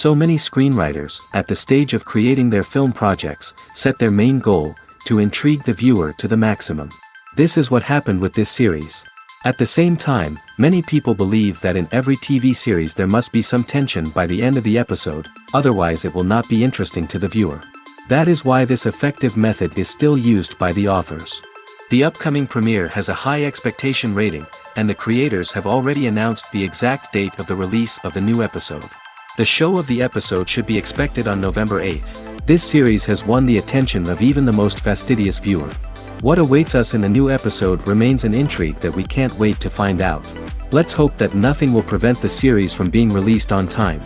So many screenwriters, at the stage of creating their film projects, set their main goal, to intrigue the viewer to the maximum. This is what happened with this series. At the same time, many people believe that in every TV series there must be some tension by the end of the episode, otherwise it will not be interesting to the viewer. That is why this effective method is still used by the authors. The upcoming premiere has a high expectation rating, and the creators have already announced the exact date of the release of the new episode. The show of the episode should be expected on November 8th. This series has won the attention of even the most fastidious viewer. What awaits us in the new episode remains an intrigue that we can't wait to find out. Let's hope that nothing will prevent the series from being released on time.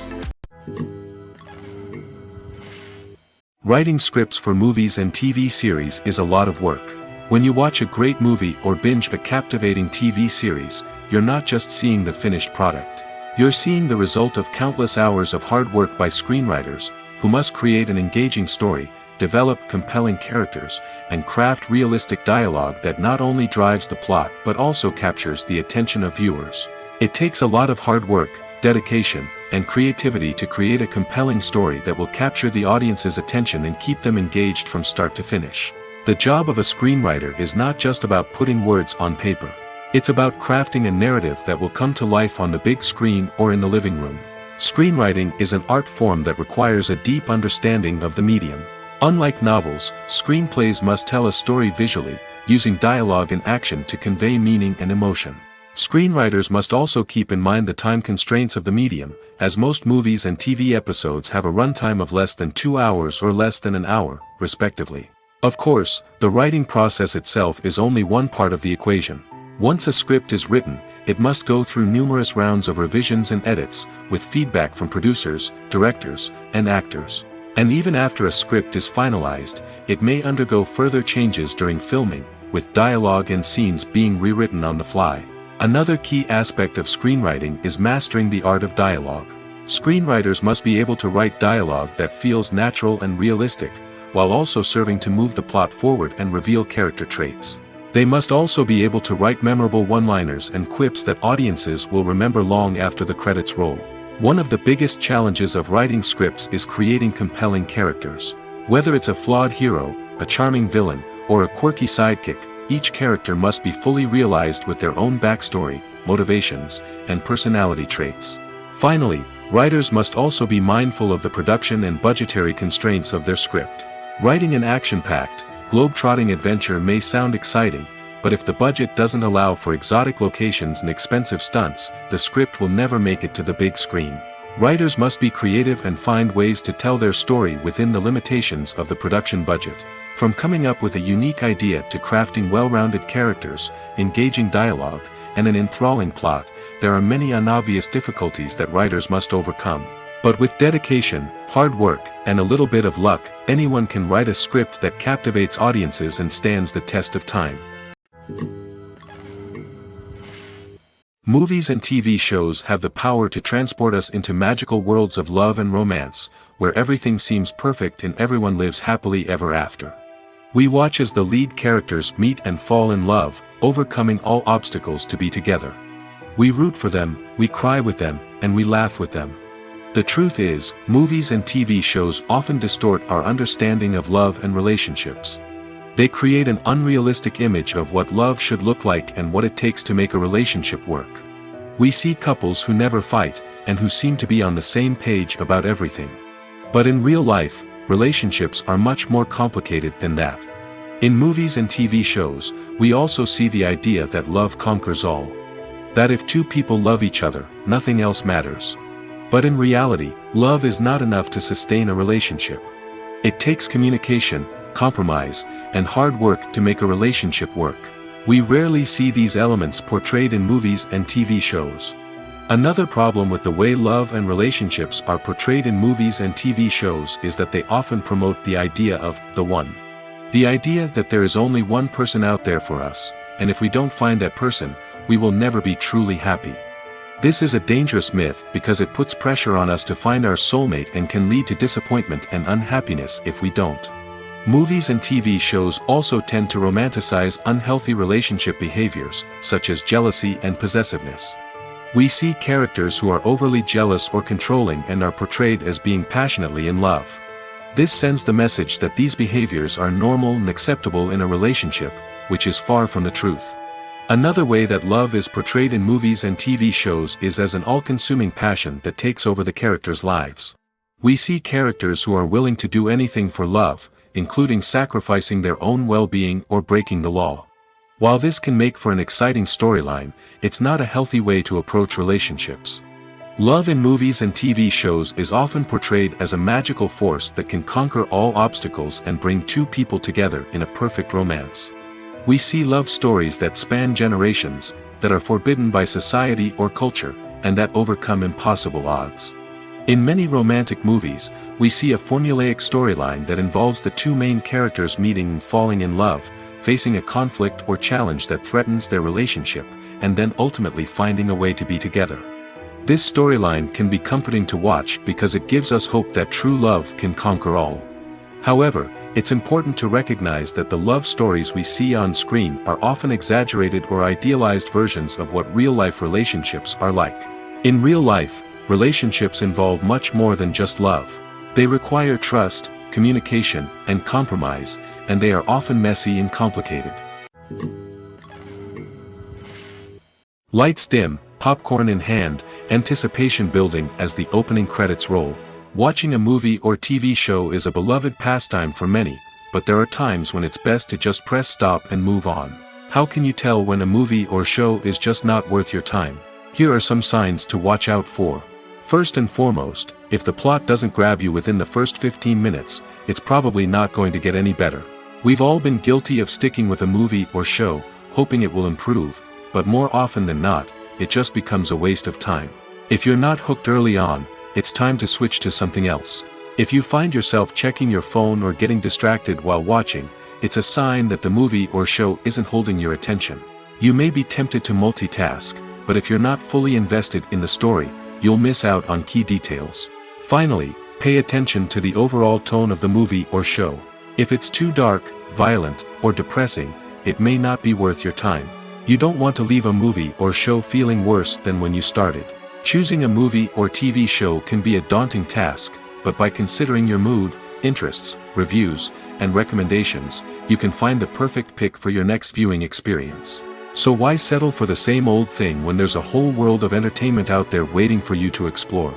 Writing scripts for movies and TV series is a lot of work. When you watch a great movie or binge a captivating TV series, you're not just seeing the finished product. You're seeing the result of countless hours of hard work by screenwriters, who must create an engaging story, develop compelling characters, and craft realistic dialogue that not only drives the plot but also captures the attention of viewers. It takes a lot of hard work, dedication, and creativity to create a compelling story that will capture the audience's attention and keep them engaged from start to finish. The job of a screenwriter is not just about putting words on paper. It's about crafting a narrative that will come to life on the big screen or in the living room. Screenwriting is an art form that requires a deep understanding of the medium. Unlike novels, screenplays must tell a story visually, using dialogue and action to convey meaning and emotion. Screenwriters must also keep in mind the time constraints of the medium, as most movies and TV episodes have a runtime of less than 2 hours or less than an hour, respectively. Of course, the writing process itself is only one part of the equation. Once a script is written, it must go through numerous rounds of revisions and edits, with feedback from producers, directors, and actors. And even after a script is finalized, it may undergo further changes during filming, with dialogue and scenes being rewritten on the fly. Another key aspect of screenwriting is mastering the art of dialogue. Screenwriters must be able to write dialogue that feels natural and realistic, while also serving to move the plot forward and reveal character traits. They must also be able to write memorable one-liners and quips that audiences will remember long after the credits roll. One of the biggest challenges of writing scripts is creating compelling characters. Whether it's a flawed hero, a charming villain, or a quirky sidekick, each character must be fully realized with their own backstory, motivations, and personality traits. Finally, writers must also be mindful of the production and budgetary constraints of their script. Writing an action-packed, globe-trotting adventure may sound exciting, but if the budget doesn't allow for exotic locations and expensive stunts, the script will never make it to the big screen. Writers must be creative and find ways to tell their story within the limitations of the production budget. From coming up with a unique idea to crafting well-rounded characters, engaging dialogue, and an enthralling plot, there are many unobvious difficulties that writers must overcome. But with dedication, hard work, and a little bit of luck, anyone can write a script that captivates audiences and stands the test of time. Movies and TV shows have the power to transport us into magical worlds of love and romance, where everything seems perfect and everyone lives happily ever after. We watch as the lead characters meet and fall in love, overcoming all obstacles to be together. We root for them, we cry with them, and we laugh with them. The truth is, movies and TV shows often distort our understanding of love and relationships. They create an unrealistic image of what love should look like and what it takes to make a relationship work. We see couples who never fight, and who seem to be on the same page about everything. But in real life, relationships are much more complicated than that. In movies and TV shows, we also see the idea that love conquers all. That if two people love each other, nothing else matters. But in reality, love is not enough to sustain a relationship. It takes communication, compromise, and hard work to make a relationship work. We rarely see these elements portrayed in movies and TV shows. Another problem with the way love and relationships are portrayed in movies and TV shows is that they often promote the idea of the one. The idea that there is only one person out there for us, and if we don't find that person, we will never be truly happy. This is a dangerous myth because it puts pressure on us to find our soulmate and can lead to disappointment and unhappiness if we don't. Movies and TV shows also tend to romanticize unhealthy relationship behaviors, such as jealousy and possessiveness. We see characters who are overly jealous or controlling and are portrayed as being passionately in love. This sends the message that these behaviors are normal and acceptable in a relationship, which is far from the truth. Another way that love is portrayed in movies and TV shows is as an all-consuming passion that takes over the characters' lives. We see characters who are willing to do anything for love, including sacrificing their own well-being or breaking the law. While this can make for an exciting storyline, it's not a healthy way to approach relationships. Love in movies and TV shows is often portrayed as a magical force that can conquer all obstacles and bring two people together in a perfect romance. We see love stories that span generations, that are forbidden by society or culture, and that overcome impossible odds. In many romantic movies, we see a formulaic storyline that involves the two main characters meeting and falling in love, facing a conflict or challenge that threatens their relationship, and then ultimately finding a way to be together. This storyline can be comforting to watch because it gives us hope that true love can conquer all. However, it's important to recognize that the love stories we see on screen are often exaggerated or idealized versions of what real-life relationships are like. In real life, relationships involve much more than just love. They require trust, communication, and compromise, and they are often messy and complicated. Lights dim, popcorn in hand, anticipation building as the opening credits roll. Watching a movie or TV show is a beloved pastime for many, but there are times when it's best to just press stop and move on. How can you tell when a movie or show is just not worth your time? Here are some signs to watch out for. First and foremost, if the plot doesn't grab you within the first 15 minutes, it's probably not going to get any better. We've all been guilty of sticking with a movie or show, hoping it will improve, but more often than not, it just becomes a waste of time. If you're not hooked early on, it's time to switch to something else. If you find yourself checking your phone or getting distracted while watching, it's a sign that the movie or show isn't holding your attention. You may be tempted to multitask, but if you're not fully invested in the story, you'll miss out on key details. Finally, pay attention to the overall tone of the movie or show. If it's too dark, violent, or depressing, it may not be worth your time. You don't want to leave a movie or show feeling worse than when you started. Choosing a movie or TV show can be a daunting task, but by considering your mood, interests, reviews, and recommendations, you can find the perfect pick for your next viewing experience. So why settle for the same old thing when there's a whole world of entertainment out there waiting for you to explore?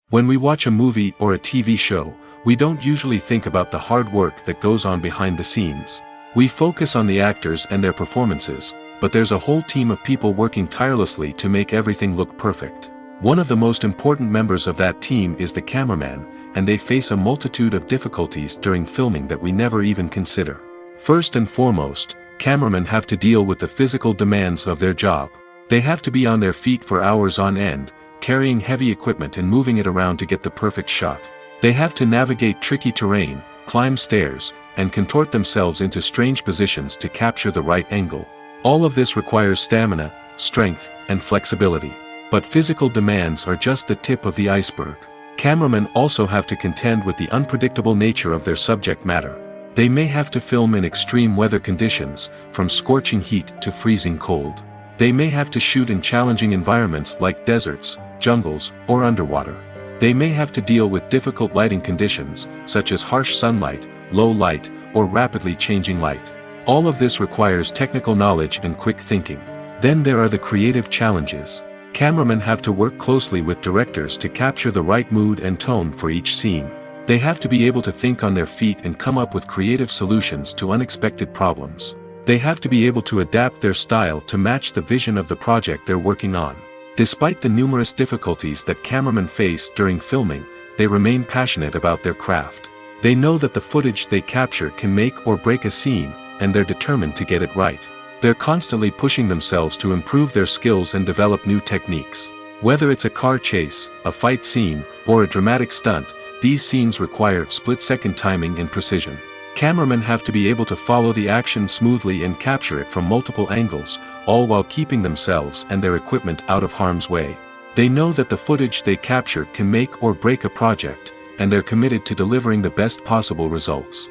When we watch a movie or a TV show, we don't usually think about the hard work that goes on behind the scenes. We focus on the actors and their performances, but there's a whole team of people working tirelessly to make everything look perfect. One of the most important members of that team is the cameraman, and they face a multitude of difficulties during filming that we never even consider. First and foremost, cameramen have to deal with the physical demands of their job. They have to be on their feet for hours on end, carrying heavy equipment and moving it around to get the perfect shot. They have to navigate tricky terrain, climb stairs, and contort themselves into strange positions to capture the right angle. All of this requires stamina, strength, and flexibility. But physical demands are just the tip of the iceberg. Cameramen also have to contend with the unpredictable nature of their subject matter. They may have to film in extreme weather conditions, from scorching heat to freezing cold. They may have to shoot in challenging environments like deserts, jungles, or underwater. They may have to deal with difficult lighting conditions, such as harsh sunlight, low light, or rapidly changing light. All of this requires technical knowledge and quick thinking. Then there are the creative challenges. Cameramen have to work closely with directors to capture the right mood and tone for each scene. They have to be able to think on their feet and come up with creative solutions to unexpected problems. They have to be able to adapt their style to match the vision of the project they're working on. Despite the numerous difficulties that cameramen face during filming, they remain passionate about their craft. They know that the footage they capture can make or break a scene, and they're determined to get it right. They're constantly pushing themselves to improve their skills and develop new techniques. Whether it's a car chase, a fight scene, or a dramatic stunt, these scenes require split-second timing and precision. Cameramen have to be able to follow the action smoothly and capture it from multiple angles, all while keeping themselves and their equipment out of harm's way. They know that the footage they capture can make or break a project, and they're committed to delivering the best possible results.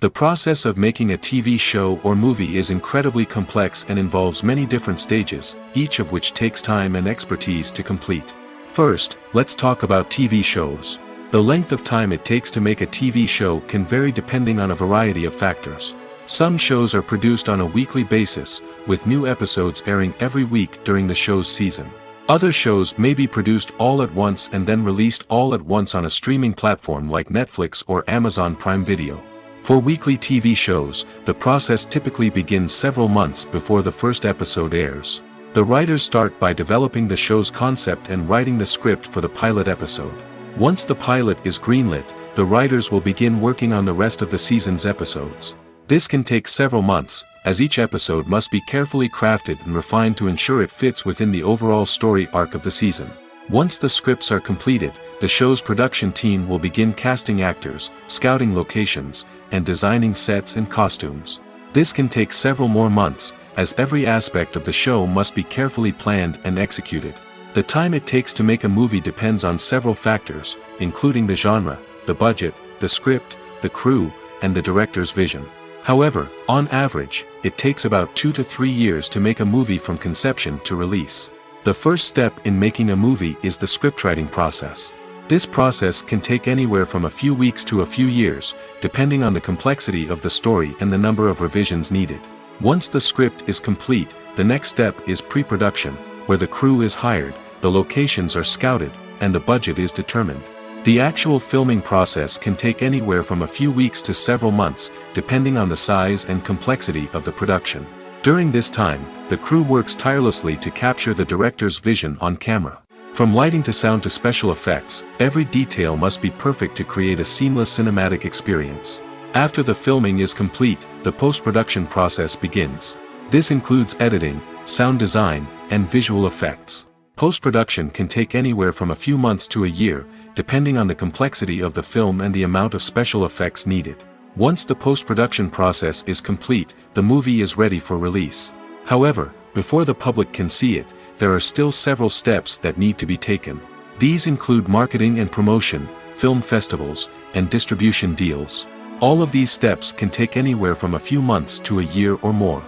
The process of making a TV show or movie is incredibly complex and involves many different stages, each of which takes time and expertise to complete. First, let's talk about TV shows. The length of time it takes to make a TV show can vary depending on a variety of factors. Some shows are produced on a weekly basis, with new episodes airing every week during the show's season. Other shows may be produced all at once and then released all at once on a streaming platform like Netflix or Amazon Prime Video. For weekly TV shows, the process typically begins several months before the first episode airs. The writers start by developing the show's concept and writing the script for the pilot episode. Once the pilot is greenlit, the writers will begin working on the rest of the season's episodes. This can take several months, as each episode must be carefully crafted and refined to ensure it fits within the overall story arc of the season. Once the scripts are completed, the show's production team will begin casting actors, scouting locations, and designing sets and costumes. This can take several more months, as every aspect of the show must be carefully planned and executed. The time it takes to make a movie depends on several factors, including the genre, the budget, the script, the crew, and the director's vision. However, on average, it takes about 2 to 3 years to make a movie from conception to release. The first step in making a movie is the scriptwriting process. This process can take anywhere from a few weeks to a few years, depending on the complexity of the story and the number of revisions needed. Once the script is complete, the next step is pre-production, where the crew is hired, the locations are scouted, and the budget is determined. The actual filming process can take anywhere from a few weeks to several months, depending on the size and complexity of the production. During this time, the crew works tirelessly to capture the director's vision on camera. From lighting to sound to special effects, every detail must be perfect to create a seamless cinematic experience. After the filming is complete, the post-production process begins. This includes editing, sound design, and visual effects. Post-production can take anywhere from a few months to a year, depending on the complexity of the film and the amount of special effects needed. Once the post-production process is complete, the movie is ready for release. However, before the public can see it, there are still several steps that need to be taken. These include marketing and promotion, film festivals, and distribution deals. All of these steps can take anywhere from a few months to a year or more.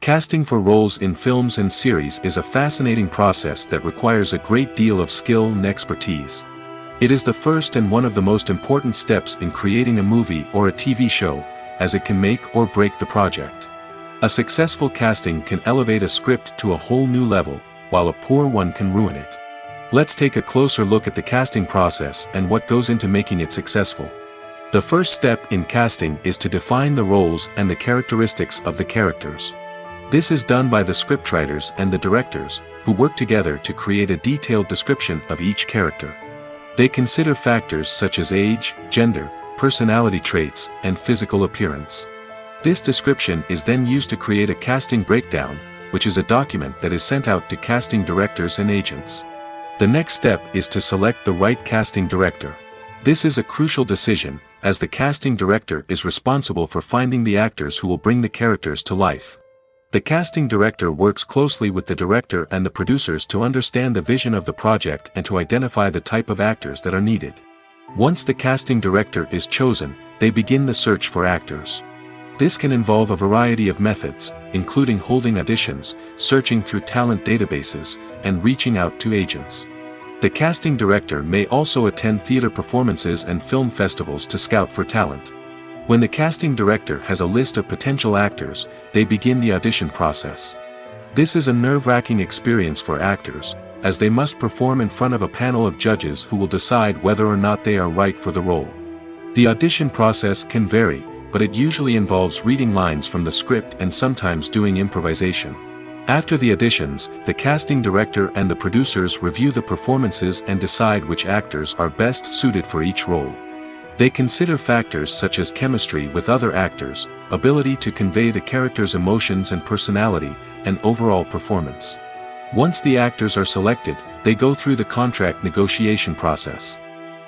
Casting for roles in films and series is a fascinating process that requires a great deal of skill and expertise. It is the first and one of the most important steps in creating a movie or a TV show, as it can make or break the project. A successful casting can elevate a script to a whole new level, while a poor one can ruin it. Let's take a closer look at the casting process and what goes into making it successful. The first step in casting is to define the roles and the characteristics of the characters. This is done by the scriptwriters and the directors, who work together to create a detailed description of each character. They consider factors such as age, gender, personality traits, and physical appearance. This description is then used to create a casting breakdown, which is a document that is sent out to casting directors and agents. The next step is to select the right casting director. This is a crucial decision, as the casting director is responsible for finding the actors who will bring the characters to life. The casting director works closely with the director and the producers to understand the vision of the project and to identify the type of actors that are needed. Once the casting director is chosen, they begin the search for actors. This can involve a variety of methods, including holding auditions, searching through talent databases, and reaching out to agents. The casting director may also attend theater performances and film festivals to scout for talent. When the casting director has a list of potential actors, they begin the audition process. This is a nerve-wracking experience for actors, as they must perform in front of a panel of judges who will decide whether or not they are right for the role. The audition process can vary, but it usually involves reading lines from the script and sometimes doing improvisation. After the auditions, the casting director and the producers review the performances and decide which actors are best suited for each role. They consider factors such as chemistry with other actors, ability to convey the character's emotions and personality, and overall performance. Once the actors are selected, they go through the contract negotiation process.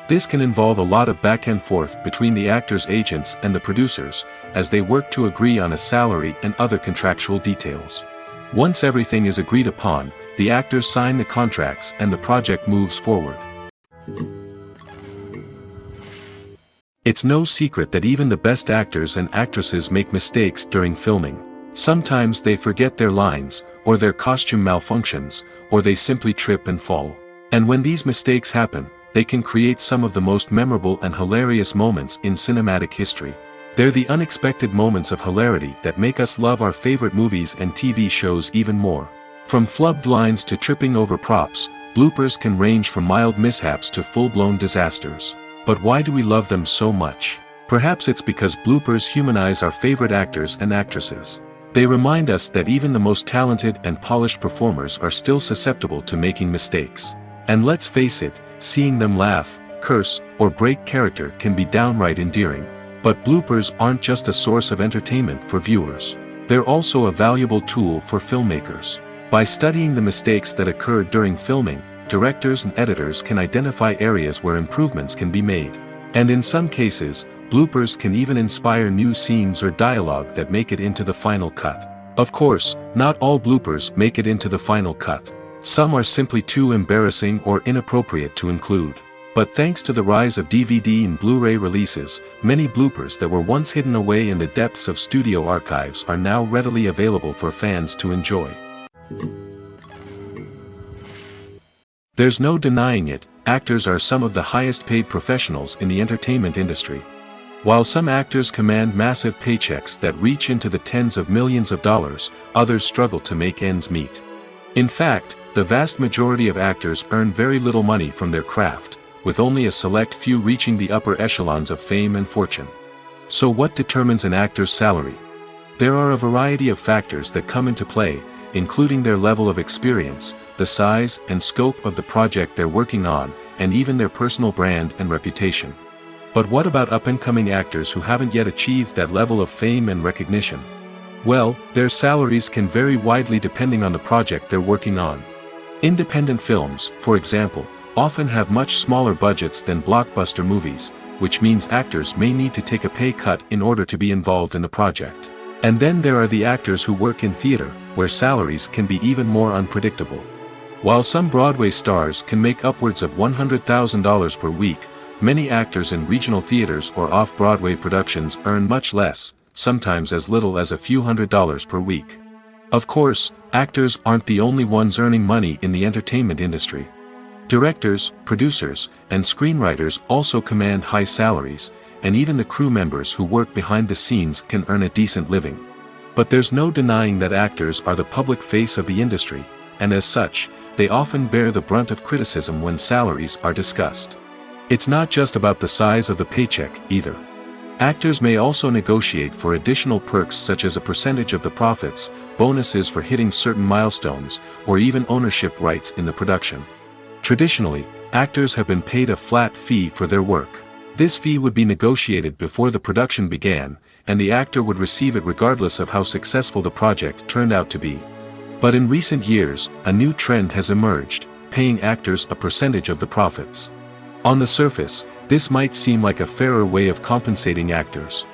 This can involve a lot of back and forth between the actors' agents and the producers, as they work to agree on a salary and other contractual details. Once everything is agreed upon, the actors sign the contracts and the project moves forward. It's no secret that even the best actors and actresses make mistakes during filming. Sometimes they forget their lines, or their costume malfunctions, or they simply trip and fall. And when these mistakes happen, they can create some of the most memorable and hilarious moments in cinematic history. They're the unexpected moments of hilarity that make us love our favorite movies and TV shows even more. From flubbed lines to tripping over props, bloopers can range from mild mishaps to full-blown disasters. But why do we love them so much? Perhaps it's because bloopers humanize our favorite actors and actresses. They remind us that even the most talented and polished performers are still susceptible to making mistakes. And let's face it, seeing them laugh, curse, or break character can be downright endearing. But bloopers aren't just a source of entertainment for viewers. They're also a valuable tool for filmmakers. By studying the mistakes that occurred during filming, directors and editors can identify areas where improvements can be made. And in some cases, bloopers can even inspire new scenes or dialogue that make it into the final cut. Of course, not all bloopers make it into the final cut. Some are simply too embarrassing or inappropriate to include. But thanks to the rise of DVD and Blu-ray releases, many bloopers that were once hidden away in the depths of studio archives are now readily available for fans to enjoy. There's no denying it, actors are some of the highest paid professionals in the entertainment industry. While some actors command massive paychecks that reach into the tens of millions of dollars, others struggle to make ends meet. In fact, the vast majority of actors earn very little money from their craft, with only a select few reaching the upper echelons of fame and fortune. So what determines an actor's salary? There are a variety of factors that come into play, including their level of experience, the size and scope of the project they're working on, and even their personal brand and reputation. But what about up-and-coming actors who haven't yet achieved that level of fame and recognition? Well, their salaries can vary widely depending on the project they're working on. Independent films, for example, often have much smaller budgets than blockbuster movies, which means actors may need to take a pay cut in order to be involved in the project. And then there are the actors who work in theater, where salaries can be even more unpredictable. While some Broadway stars can make upwards of $100,000 per week, many actors in regional theaters or off-Broadway productions earn much less, sometimes as little as a few $100s per week. Of course, actors aren't the only ones earning money in the entertainment industry. Directors, producers, and screenwriters also command high salaries, and even the crew members who work behind the scenes can earn a decent living. But there's no denying that actors are the public face of the industry, and as such, they often bear the brunt of criticism when salaries are discussed. It's not just about the size of the paycheck, either. Actors may also negotiate for additional perks such as a percentage of the profits, bonuses for hitting certain milestones, or even ownership rights in the production. Traditionally, actors have been paid a flat fee for their work. This fee would be negotiated before the production began, and the actor would receive it regardless of how successful the project turned out to be. But in recent years, a new trend has emerged, paying actors a percentage of the profits. On the surface, this might seem like a fairer way of compensating actors.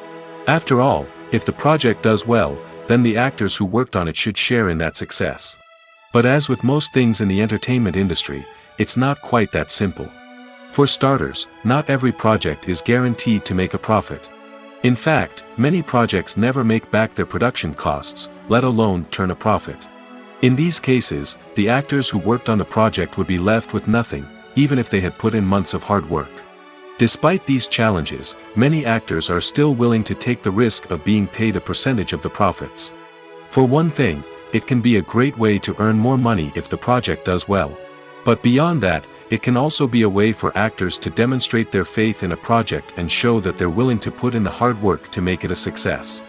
After all, if the project does well, then the actors who worked on it should share in that success. But as with most things in the entertainment industry, it's not quite that simple. For starters, not every project is guaranteed to make a profit. In fact, many projects never make back their production costs, let alone turn a profit. In these cases, the actors who worked on the project would be left with nothing, even if they had put in months of hard work. Despite these challenges, many actors are still willing to take the risk of being paid a percentage of the profits. For one thing, it can be a great way to earn more money if the project does well. But beyond that, it can also be a way for actors to demonstrate their faith in a project and show that they're willing to put in the hard work to make it a success.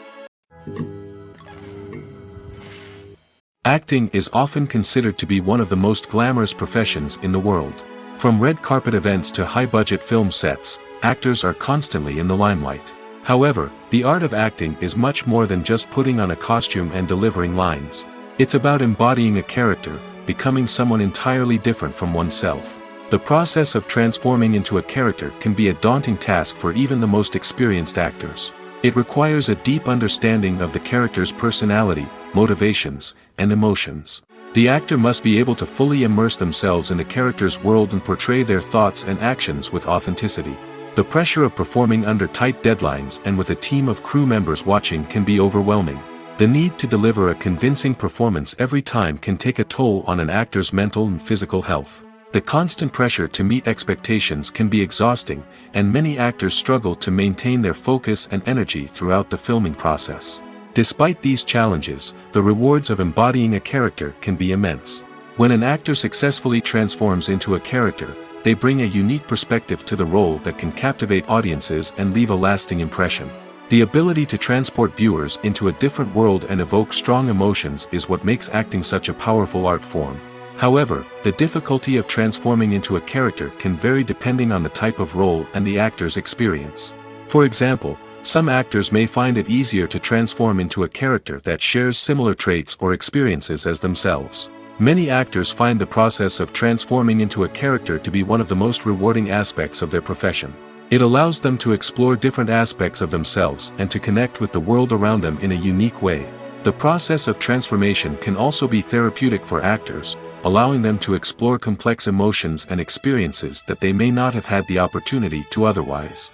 Acting is often considered to be one of the most glamorous professions in the world. From red carpet events to high-budget film sets, actors are constantly in the limelight. However, the art of acting is much more than just putting on a costume and delivering lines. It's about embodying a character, becoming someone entirely different from oneself. The process of transforming into a character can be a daunting task for even the most experienced actors. It requires a deep understanding of the character's personality, motivations, and emotions. The actor must be able to fully immerse themselves in the character's world and portray their thoughts and actions with authenticity. The pressure of performing under tight deadlines and with a team of crew members watching can be overwhelming. The need to deliver a convincing performance every time can take a toll on an actor's mental and physical health. The constant pressure to meet expectations can be exhausting, and many actors struggle to maintain their focus and energy throughout the filming process. Despite these challenges, the rewards of embodying a character can be immense. When an actor successfully transforms into a character, they bring a unique perspective to the role that can captivate audiences and leave a lasting impression. The ability to transport viewers into a different world and evoke strong emotions is what makes acting such a powerful art form. However, the difficulty of transforming into a character can vary depending on the type of role and the actor's experience. For example, some actors may find it easier to transform into a character that shares similar traits or experiences as themselves. Many actors find the process of transforming into a character to be one of the most rewarding aspects of their profession. It allows them to explore different aspects of themselves and to connect with the world around them in a unique way. The process of transformation can also be therapeutic for actors, allowing them to explore complex emotions and experiences that they may not have had the opportunity to otherwise.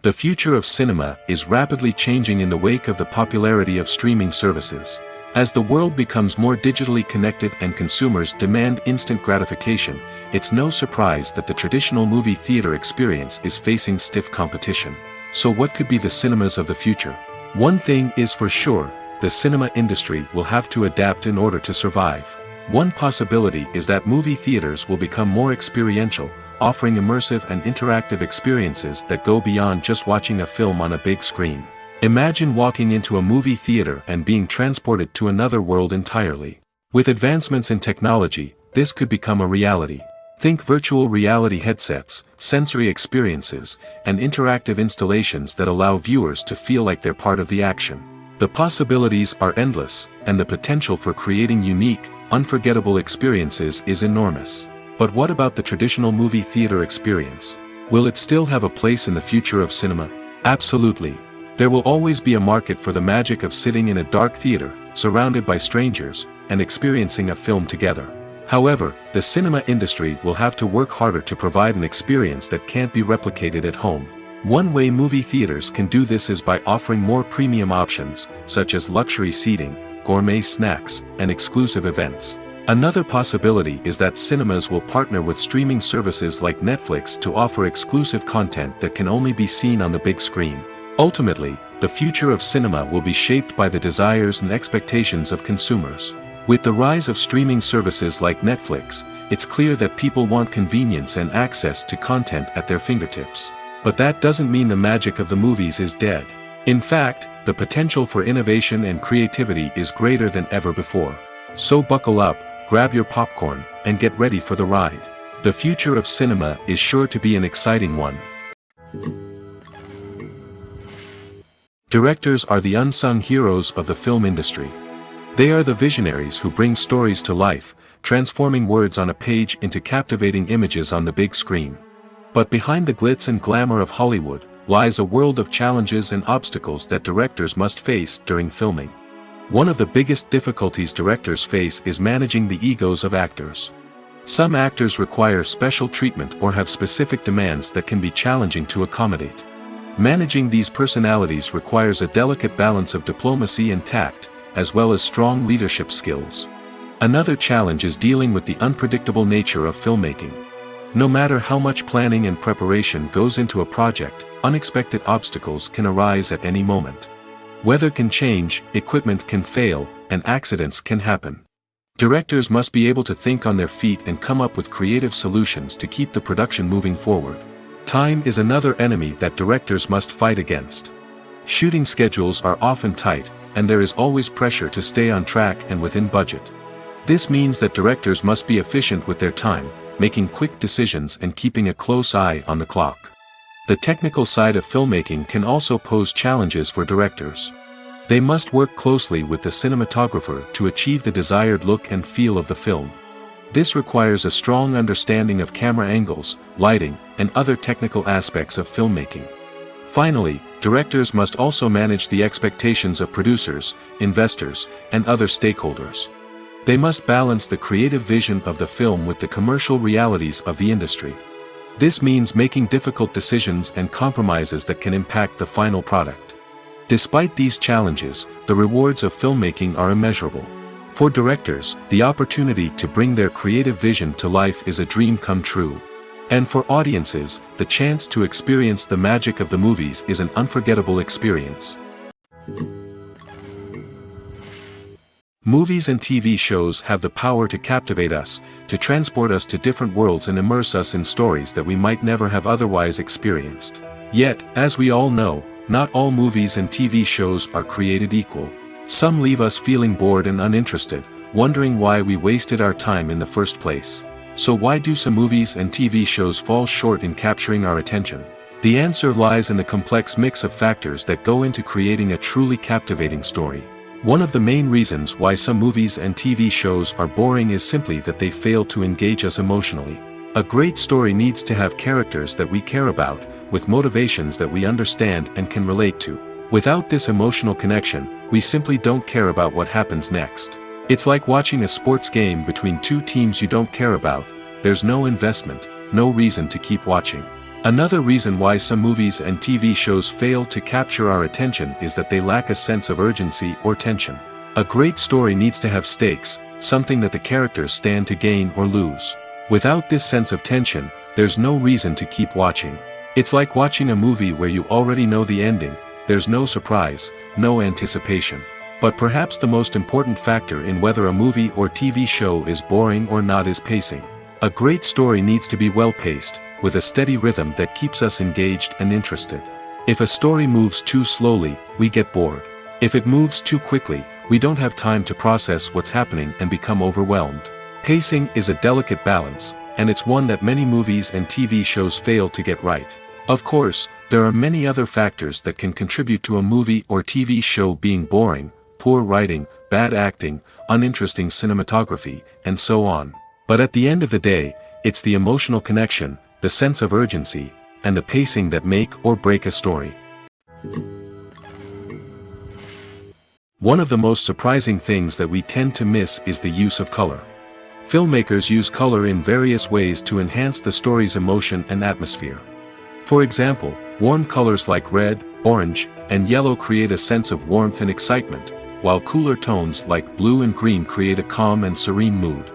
The future of cinema is rapidly changing in the wake of the popularity of streaming services. As the world becomes more digitally connected and consumers demand instant gratification, it's no surprise that the traditional movie theater experience is facing stiff competition. So what could be the cinemas of the future? One thing is for sure, the cinema industry will have to adapt in order to survive. One possibility is that movie theaters will become more experiential, offering immersive and interactive experiences that go beyond just watching a film on a big screen. Imagine walking into a movie theater and being transported to another world entirely. With advancements in technology, this could become a reality. Think virtual reality headsets, sensory experiences, and interactive installations that allow viewers to feel like they're part of the action. The possibilities are endless, and the potential for creating unique, unforgettable experiences is enormous. But what about the traditional movie theater experience? Will it still have a place in the future of cinema? Absolutely. There will always be a market for the magic of sitting in a dark theater, surrounded by strangers, and experiencing a film together. However, the cinema industry will have to work harder to provide an experience that can't be replicated at home. One way movie theaters can do this is by offering more premium options, such as luxury seating, gourmet snacks, and exclusive events. Another possibility is that cinemas will partner with streaming services like Netflix to offer exclusive content that can only be seen on the big screen. Ultimately, the future of cinema will be shaped by the desires and expectations of consumers. With the rise of streaming services like Netflix, it's clear that people want convenience and access to content at their fingertips. But that doesn't mean the magic of the movies is dead. In fact, the potential for innovation and creativity is greater than ever before. So buckle up, grab your popcorn, and get ready for the ride. The future of cinema is sure to be an exciting one. Directors are the unsung heroes of the film industry. They are the visionaries who bring stories to life, transforming words on a page into captivating images on the big screen. But behind the glitz and glamour of Hollywood, lies a world of challenges and obstacles that directors must face during filming. One of the biggest difficulties directors face is managing the egos of actors. Some actors require special treatment or have specific demands that can be challenging to accommodate. Managing these personalities requires a delicate balance of diplomacy and tact, as well as strong leadership skills. Another challenge is dealing with the unpredictable nature of filmmaking. No matter how much planning and preparation goes into a project, unexpected obstacles can arise at any moment. Weather can change, equipment can fail, and accidents can happen. Directors must be able to think on their feet and come up with creative solutions to keep the production moving forward. Time is another enemy that directors must fight against. Shooting schedules are often tight, and there is always pressure to stay on track and within budget. This means that directors must be efficient with their time, making quick decisions and keeping a close eye on the clock. The technical side of filmmaking can also pose challenges for directors. They must work closely with the cinematographer to achieve the desired look and feel of the film. This requires a strong understanding of camera angles, lighting, and other technical aspects of filmmaking. Finally, directors must also manage the expectations of producers, investors, and other stakeholders. They must balance the creative vision of the film with the commercial realities of the industry. This means making difficult decisions and compromises that can impact the final product. Despite these challenges, the rewards of filmmaking are immeasurable. For directors, the opportunity to bring their creative vision to life is a dream come true. And for audiences, the chance to experience the magic of the movies is an unforgettable experience. Movies and TV shows have the power to captivate us, to transport us to different worlds and immerse us in stories that we might never have otherwise experienced. Yet, as we all know, not all movies and TV shows are created equal. Some leave us feeling bored and uninterested, wondering why we wasted our time in the first place. So why do some movies and TV shows fall short in capturing our attention? The answer lies in the complex mix of factors that go into creating a truly captivating story. One of the main reasons why some movies and TV shows are boring is simply that they fail to engage us emotionally. A great story needs to have characters that we care about, with motivations that we understand and can relate to. Without this emotional connection, we simply don't care about what happens next. It's like watching a sports game between two teams you don't care about. There's no investment, no reason to keep watching. Another reason why some movies and TV shows fail to capture our attention is that they lack a sense of urgency or tension. A great story needs to have stakes, something that the characters stand to gain or lose. Without this sense of tension, there's no reason to keep watching. It's like watching a movie where you already know the ending. There's no surprise, no anticipation. But perhaps the most important factor in whether a movie or TV show is boring or not is pacing. A great story needs to be well-paced, with a steady rhythm that keeps us engaged and interested. If a story moves too slowly, we get bored. If it moves too quickly, we don't have time to process what's happening and become overwhelmed. Pacing is a delicate balance, and it's one that many movies and TV shows fail to get right. Of course, there are many other factors that can contribute to a movie or TV show being boring: poor writing, bad acting, uninteresting cinematography, and so on. But at the end of the day, it's the emotional connection, the sense of urgency, and the pacing that make or break a story. One of the most surprising things that we tend to miss is the use of color. Filmmakers use color in various ways to enhance the story's emotion and atmosphere. For example, warm colors like red, orange, and yellow create a sense of warmth and excitement, while cooler tones like blue and green create a calm and serene mood.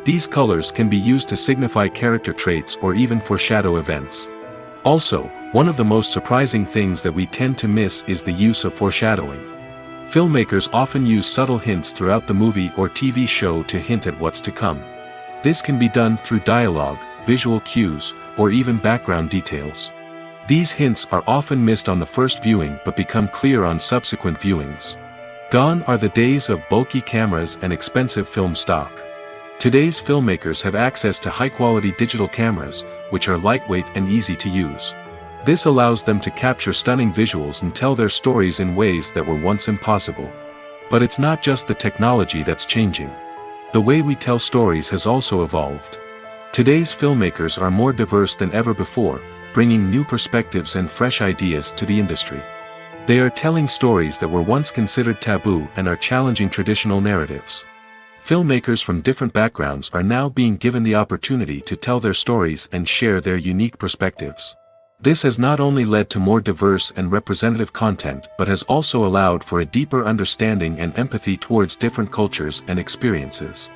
These colors can be used to signify character traits or even foreshadow events. Also, one of the most surprising things that we tend to miss is the use of foreshadowing. Filmmakers often use subtle hints throughout the movie or TV show to hint at what's to come. This can be done through dialogue, visual cues, or even background details. These hints are often missed on the first viewing but become clear on subsequent viewings. Gone are the days of bulky cameras and expensive film stock. Today's filmmakers have access to high-quality digital cameras, which are lightweight and easy to use. This allows them to capture stunning visuals and tell their stories in ways that were once impossible. But it's not just the technology that's changing. The way we tell stories has also evolved. Today's filmmakers are more diverse than ever before, bringing new perspectives and fresh ideas to the industry. They are telling stories that were once considered taboo and are challenging traditional narratives. Filmmakers from different backgrounds are now being given the opportunity to tell their stories and share their unique perspectives. This has not only led to more diverse and representative content but has also allowed for a deeper understanding and empathy towards different cultures and experiences.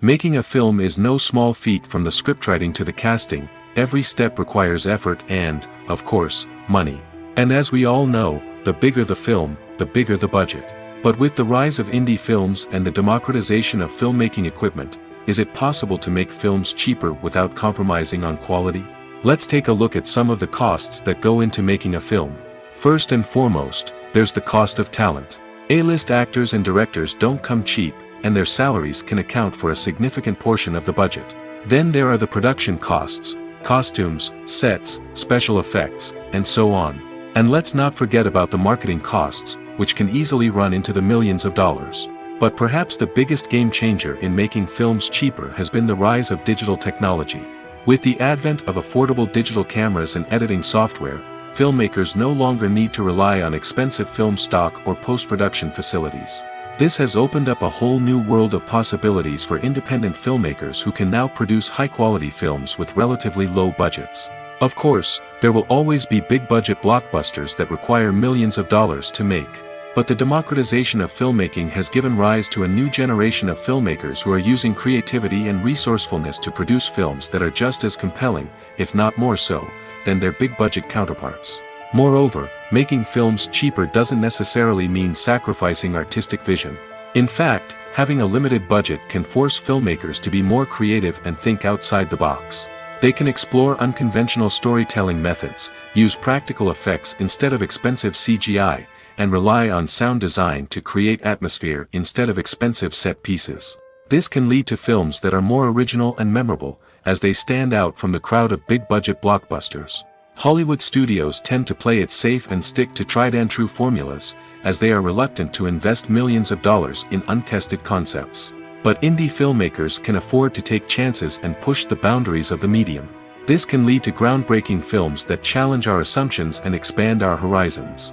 Making a film is no small feat. From the scriptwriting to the casting, every step requires effort and, of course, money. And as we all know, the bigger the film, the bigger the budget. But with the rise of indie films and the democratization of filmmaking equipment, is it possible to make films cheaper without compromising on quality? Let's take a look at some of the costs that go into making a film. First and foremost, there's the cost of talent. A-list actors and directors don't come cheap, and their salaries can account for a significant portion of the budget. Then there are the production costs, costumes, sets, special effects, and so on. And let's not forget about the marketing costs, which can easily run into the millions of dollars. But perhaps the biggest game changer in making films cheaper has been the rise of digital technology. With the advent of affordable digital cameras and editing software, filmmakers no longer need to rely on expensive film stock or post-production facilities. This has opened up a whole new world of possibilities for independent filmmakers who can now produce high-quality films with relatively low budgets. Of course, there will always be big-budget blockbusters that require millions of dollars to make. But the democratization of filmmaking has given rise to a new generation of filmmakers who are using creativity and resourcefulness to produce films that are just as compelling, if not more so, than their big-budget counterparts. Moreover, making films cheaper doesn't necessarily mean sacrificing artistic vision. In fact, having a limited budget can force filmmakers to be more creative and think outside the box. They can explore unconventional storytelling methods, use practical effects instead of expensive CGI, and rely on sound design to create atmosphere instead of expensive set pieces. This can lead to films that are more original and memorable, as they stand out from the crowd of big-budget blockbusters. Hollywood studios tend to play it safe and stick to tried-and-true formulas, as they are reluctant to invest millions of dollars in untested concepts. But indie filmmakers can afford to take chances and push the boundaries of the medium. This can lead to groundbreaking films that challenge our assumptions and expand our horizons.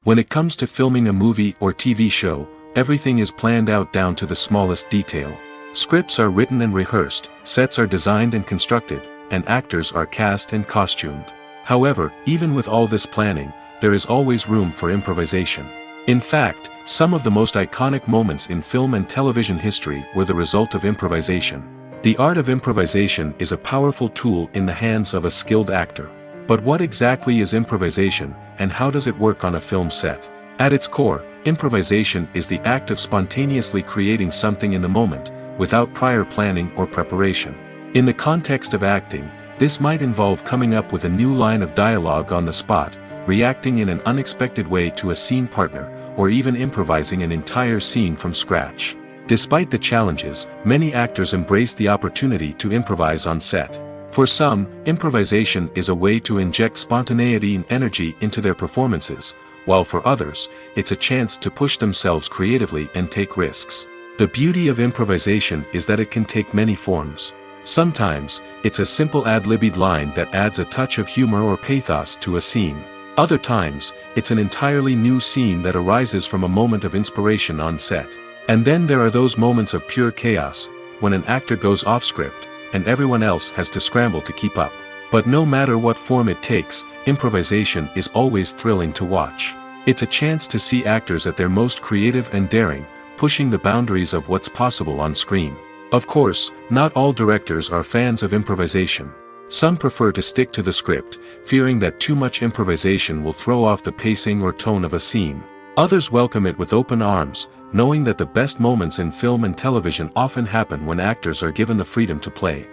When it comes to filming a movie or TV show, everything is planned out down to the smallest detail. Scripts are written and rehearsed, sets are designed and constructed, and actors are cast and costumed. However, even with all this planning, there is always room for improvisation. In fact, some of the most iconic moments in film and television history were the result of improvisation. The art of improvisation is a powerful tool in the hands of a skilled actor. But what exactly is improvisation, and how does it work on a film set? At its core, improvisation is the act of spontaneously creating something in the moment, without prior planning or preparation. In the context of acting, this might involve coming up with a new line of dialogue on the spot, reacting in an unexpected way to a scene partner, or even improvising an entire scene from scratch. Despite the challenges, many actors embrace the opportunity to improvise on set. For some, improvisation is a way to inject spontaneity and energy into their performances, while for others, it's a chance to push themselves creatively and take risks. The beauty of improvisation is that it can take many forms. Sometimes, it's a simple ad-libbed line that adds a touch of humor or pathos to a scene. Other times, it's an entirely new scene that arises from a moment of inspiration on set. And then there are those moments of pure chaos, when an actor goes off script, and everyone else has to scramble to keep up. But no matter what form it takes, improvisation is always thrilling to watch. It's a chance to see actors at their most creative and daring, pushing the boundaries of what's possible on screen. Of course, not all directors are fans of improvisation. Some prefer to stick to the script, fearing that too much improvisation will throw off the pacing or tone of a scene. Others welcome it with open arms, knowing that the best moments in film and television often happen when actors are given the freedom to play.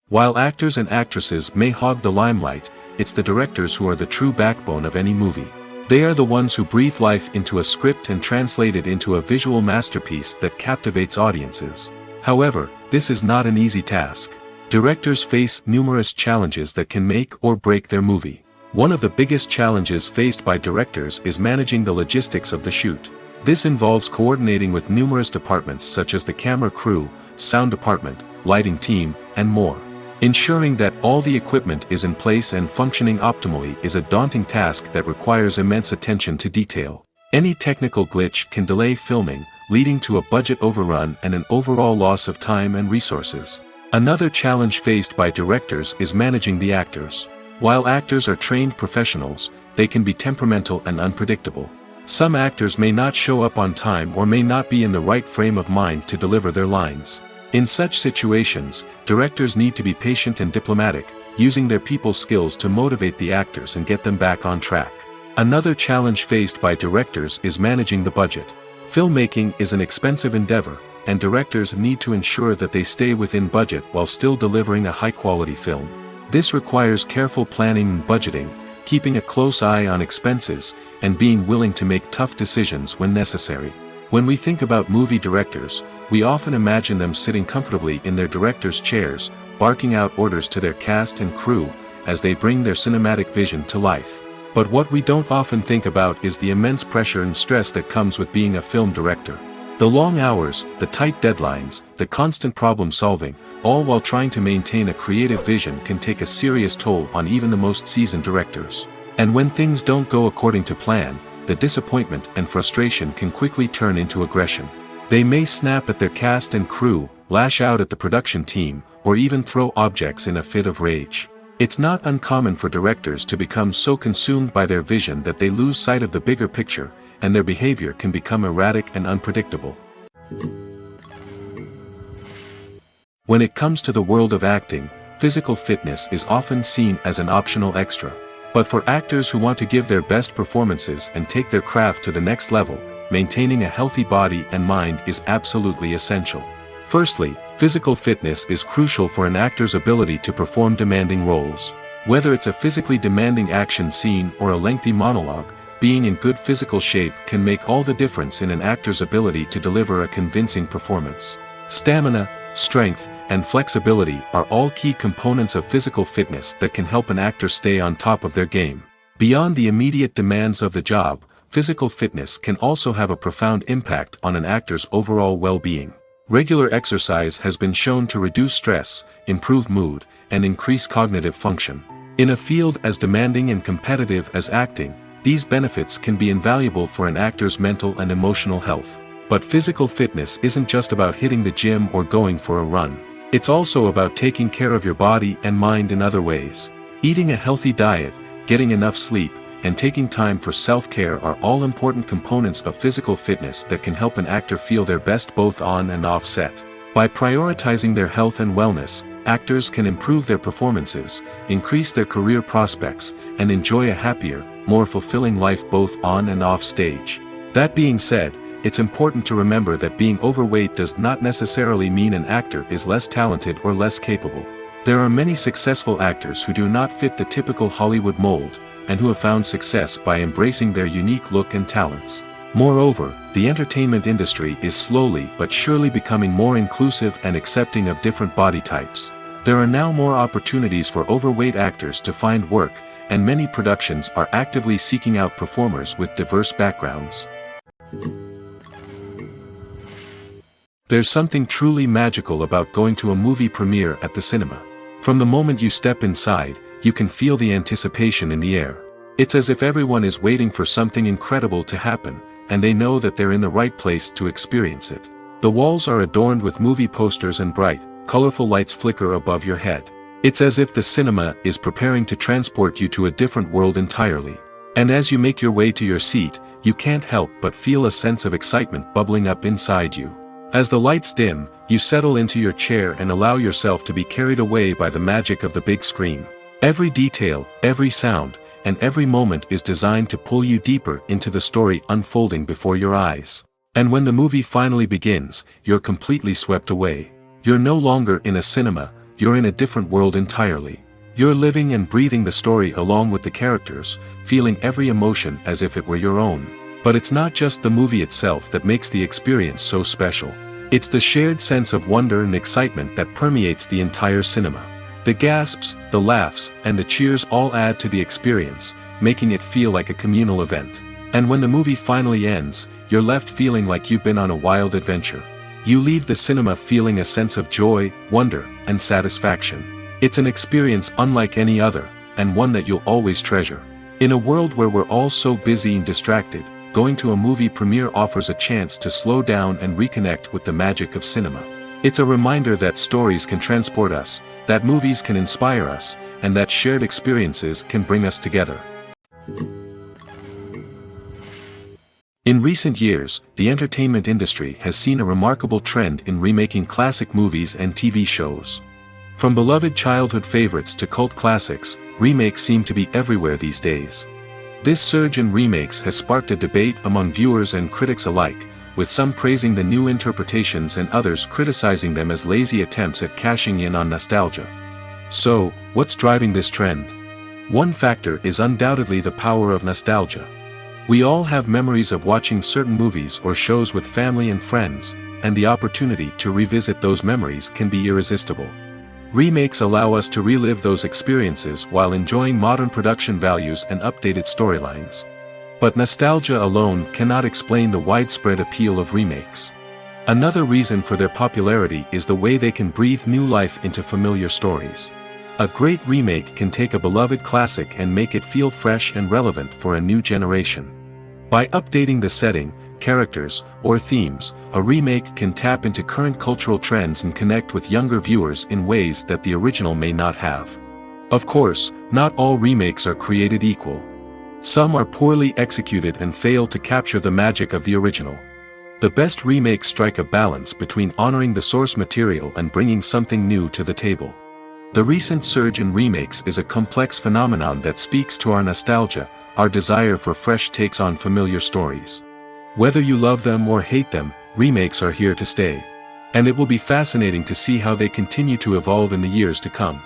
While actors and actresses may hog the limelight, it's the directors who are the true backbone of any movie. They are the ones who breathe life into a script and translate it into a visual masterpiece that captivates audiences. However, this is not an easy task. Directors face numerous challenges that can make or break their movie. One of the biggest challenges faced by directors is managing the logistics of the shoot. This involves coordinating with numerous departments such as the camera crew, sound department, lighting team, and more. Ensuring that all the equipment is in place and functioning optimally is a daunting task that requires immense attention to detail. Any technical glitch can delay filming, leading to a budget overrun and an overall loss of time and resources. Another challenge faced by directors is managing the actors. While actors are trained professionals, they can be temperamental and unpredictable. Some actors may not show up on time or may not be in the right frame of mind to deliver their lines. In such situations, directors need to be patient and diplomatic, using their people skills to motivate the actors and get them back on track. Another challenge faced by directors is managing the budget. Filmmaking is an expensive endeavor, and directors need to ensure that they stay within budget while still delivering a high-quality film. This requires careful planning and budgeting, keeping a close eye on expenses, and being willing to make tough decisions when necessary. When we think about movie directors, we often imagine them sitting comfortably in their director's chairs, barking out orders to their cast and crew, as they bring their cinematic vision to life. But what we don't often think about is the immense pressure and stress that comes with being a film director. The long hours, the tight deadlines, the constant problem solving, all while trying to maintain a creative vision can take a serious toll on even the most seasoned directors. And when things don't go according to plan, the disappointment and frustration can quickly turn into aggression. They may snap at their cast and crew, lash out at the production team, or even throw objects in a fit of rage. It's not uncommon for directors to become so consumed by their vision that they lose sight of the bigger picture, and their behavior can become erratic and unpredictable. When it comes to the world of acting, physical fitness is often seen as an optional extra. But for actors who want to give their best performances and take their craft to the next level, maintaining a healthy body and mind is absolutely essential. Firstly, physical fitness is crucial for an actor's ability to perform demanding roles. Whether it's a physically demanding action scene or a lengthy monologue, being in good physical shape can make all the difference in an actor's ability to deliver a convincing performance. Stamina, strength, and flexibility are all key components of physical fitness that can help an actor stay on top of their game. Beyond the immediate demands of the job, physical fitness can also have a profound impact on an actor's overall well-being. Regular exercise has been shown to reduce stress, improve mood, and increase cognitive function. In a field as demanding and competitive as acting, these benefits can be invaluable for an actor's mental and emotional health. But physical fitness isn't just about hitting the gym or going for a run. It's also about taking care of your body and mind in other ways. Eating a healthy diet, getting enough sleep, and taking time for self-care are all important components of physical fitness that can help an actor feel their best both on and off set. By prioritizing their health and wellness, actors can improve their performances, increase their career prospects, and enjoy a happier, more fulfilling life both on and off stage. That being said, it's important to remember that being overweight does not necessarily mean an actor is less talented or less capable. There are many successful actors who do not fit the typical Hollywood mold, and who have found success by embracing their unique look and talents. Moreover, the entertainment industry is slowly but surely becoming more inclusive and accepting of different body types. There are now more opportunities for overweight actors to find work, and many productions are actively seeking out performers with diverse backgrounds. There's something truly magical about going to a movie premiere at the cinema. From the moment you step inside, you can feel the anticipation in the air. It's as if everyone is waiting for something incredible to happen, and they know that they're in the right place to experience it. The walls are adorned with movie posters and bright, colorful lights flicker above your head. It's as if the cinema is preparing to transport you to a different world entirely. And as you make your way to your seat, you can't help but feel a sense of excitement bubbling up inside you. As the lights dim, you settle into your chair and allow yourself to be carried away by the magic of the big screen. Every detail, every sound, and every moment is designed to pull you deeper into the story unfolding before your eyes. And when the movie finally begins, you're completely swept away. You're no longer in a cinema, you're in a different world entirely. You're living and breathing the story along with the characters, feeling every emotion as if it were your own. But it's not just the movie itself that makes the experience so special. It's the shared sense of wonder and excitement that permeates the entire cinema. The gasps, the laughs, and the cheers all add to the experience, making it feel like a communal event. And when the movie finally ends, you're left feeling like you've been on a wild adventure. You leave the cinema feeling a sense of joy, wonder, and satisfaction. It's an experience unlike any other, and one that you'll always treasure. In a world where we're all so busy and distracted, going to a movie premiere offers a chance to slow down and reconnect with the magic of cinema. It's a reminder that stories can transport us, that movies can inspire us, and that shared experiences can bring us together. In recent years, the entertainment industry has seen a remarkable trend in remaking classic movies and TV shows. From beloved childhood favorites to cult classics, remakes seem to be everywhere these days. This surge in remakes has sparked a debate among viewers and critics alike, with some praising the new interpretations and others criticizing them as lazy attempts at cashing in on nostalgia. So, what's driving this trend? One factor is undoubtedly the power of nostalgia. We all have memories of watching certain movies or shows with family and friends, and the opportunity to revisit those memories can be irresistible. Remakes allow us to relive those experiences while enjoying modern production values and updated storylines. But nostalgia alone cannot explain the widespread appeal of remakes. Another reason for their popularity is the way they can breathe new life into familiar stories. A great remake can take a beloved classic and make it feel fresh and relevant for a new generation. By updating the setting, characters, or themes, a remake can tap into current cultural trends and connect with younger viewers in ways that the original may not have. Of course, not all remakes are created equal. Some are poorly executed and fail to capture the magic of the original. The best remakes strike a balance between honoring the source material and bringing something new to the table. The recent surge in remakes is a complex phenomenon that speaks to our nostalgia, our desire for fresh takes on familiar stories. Whether you love them or hate them, remakes are here to stay. And it will be fascinating to see how they continue to evolve in the years to come.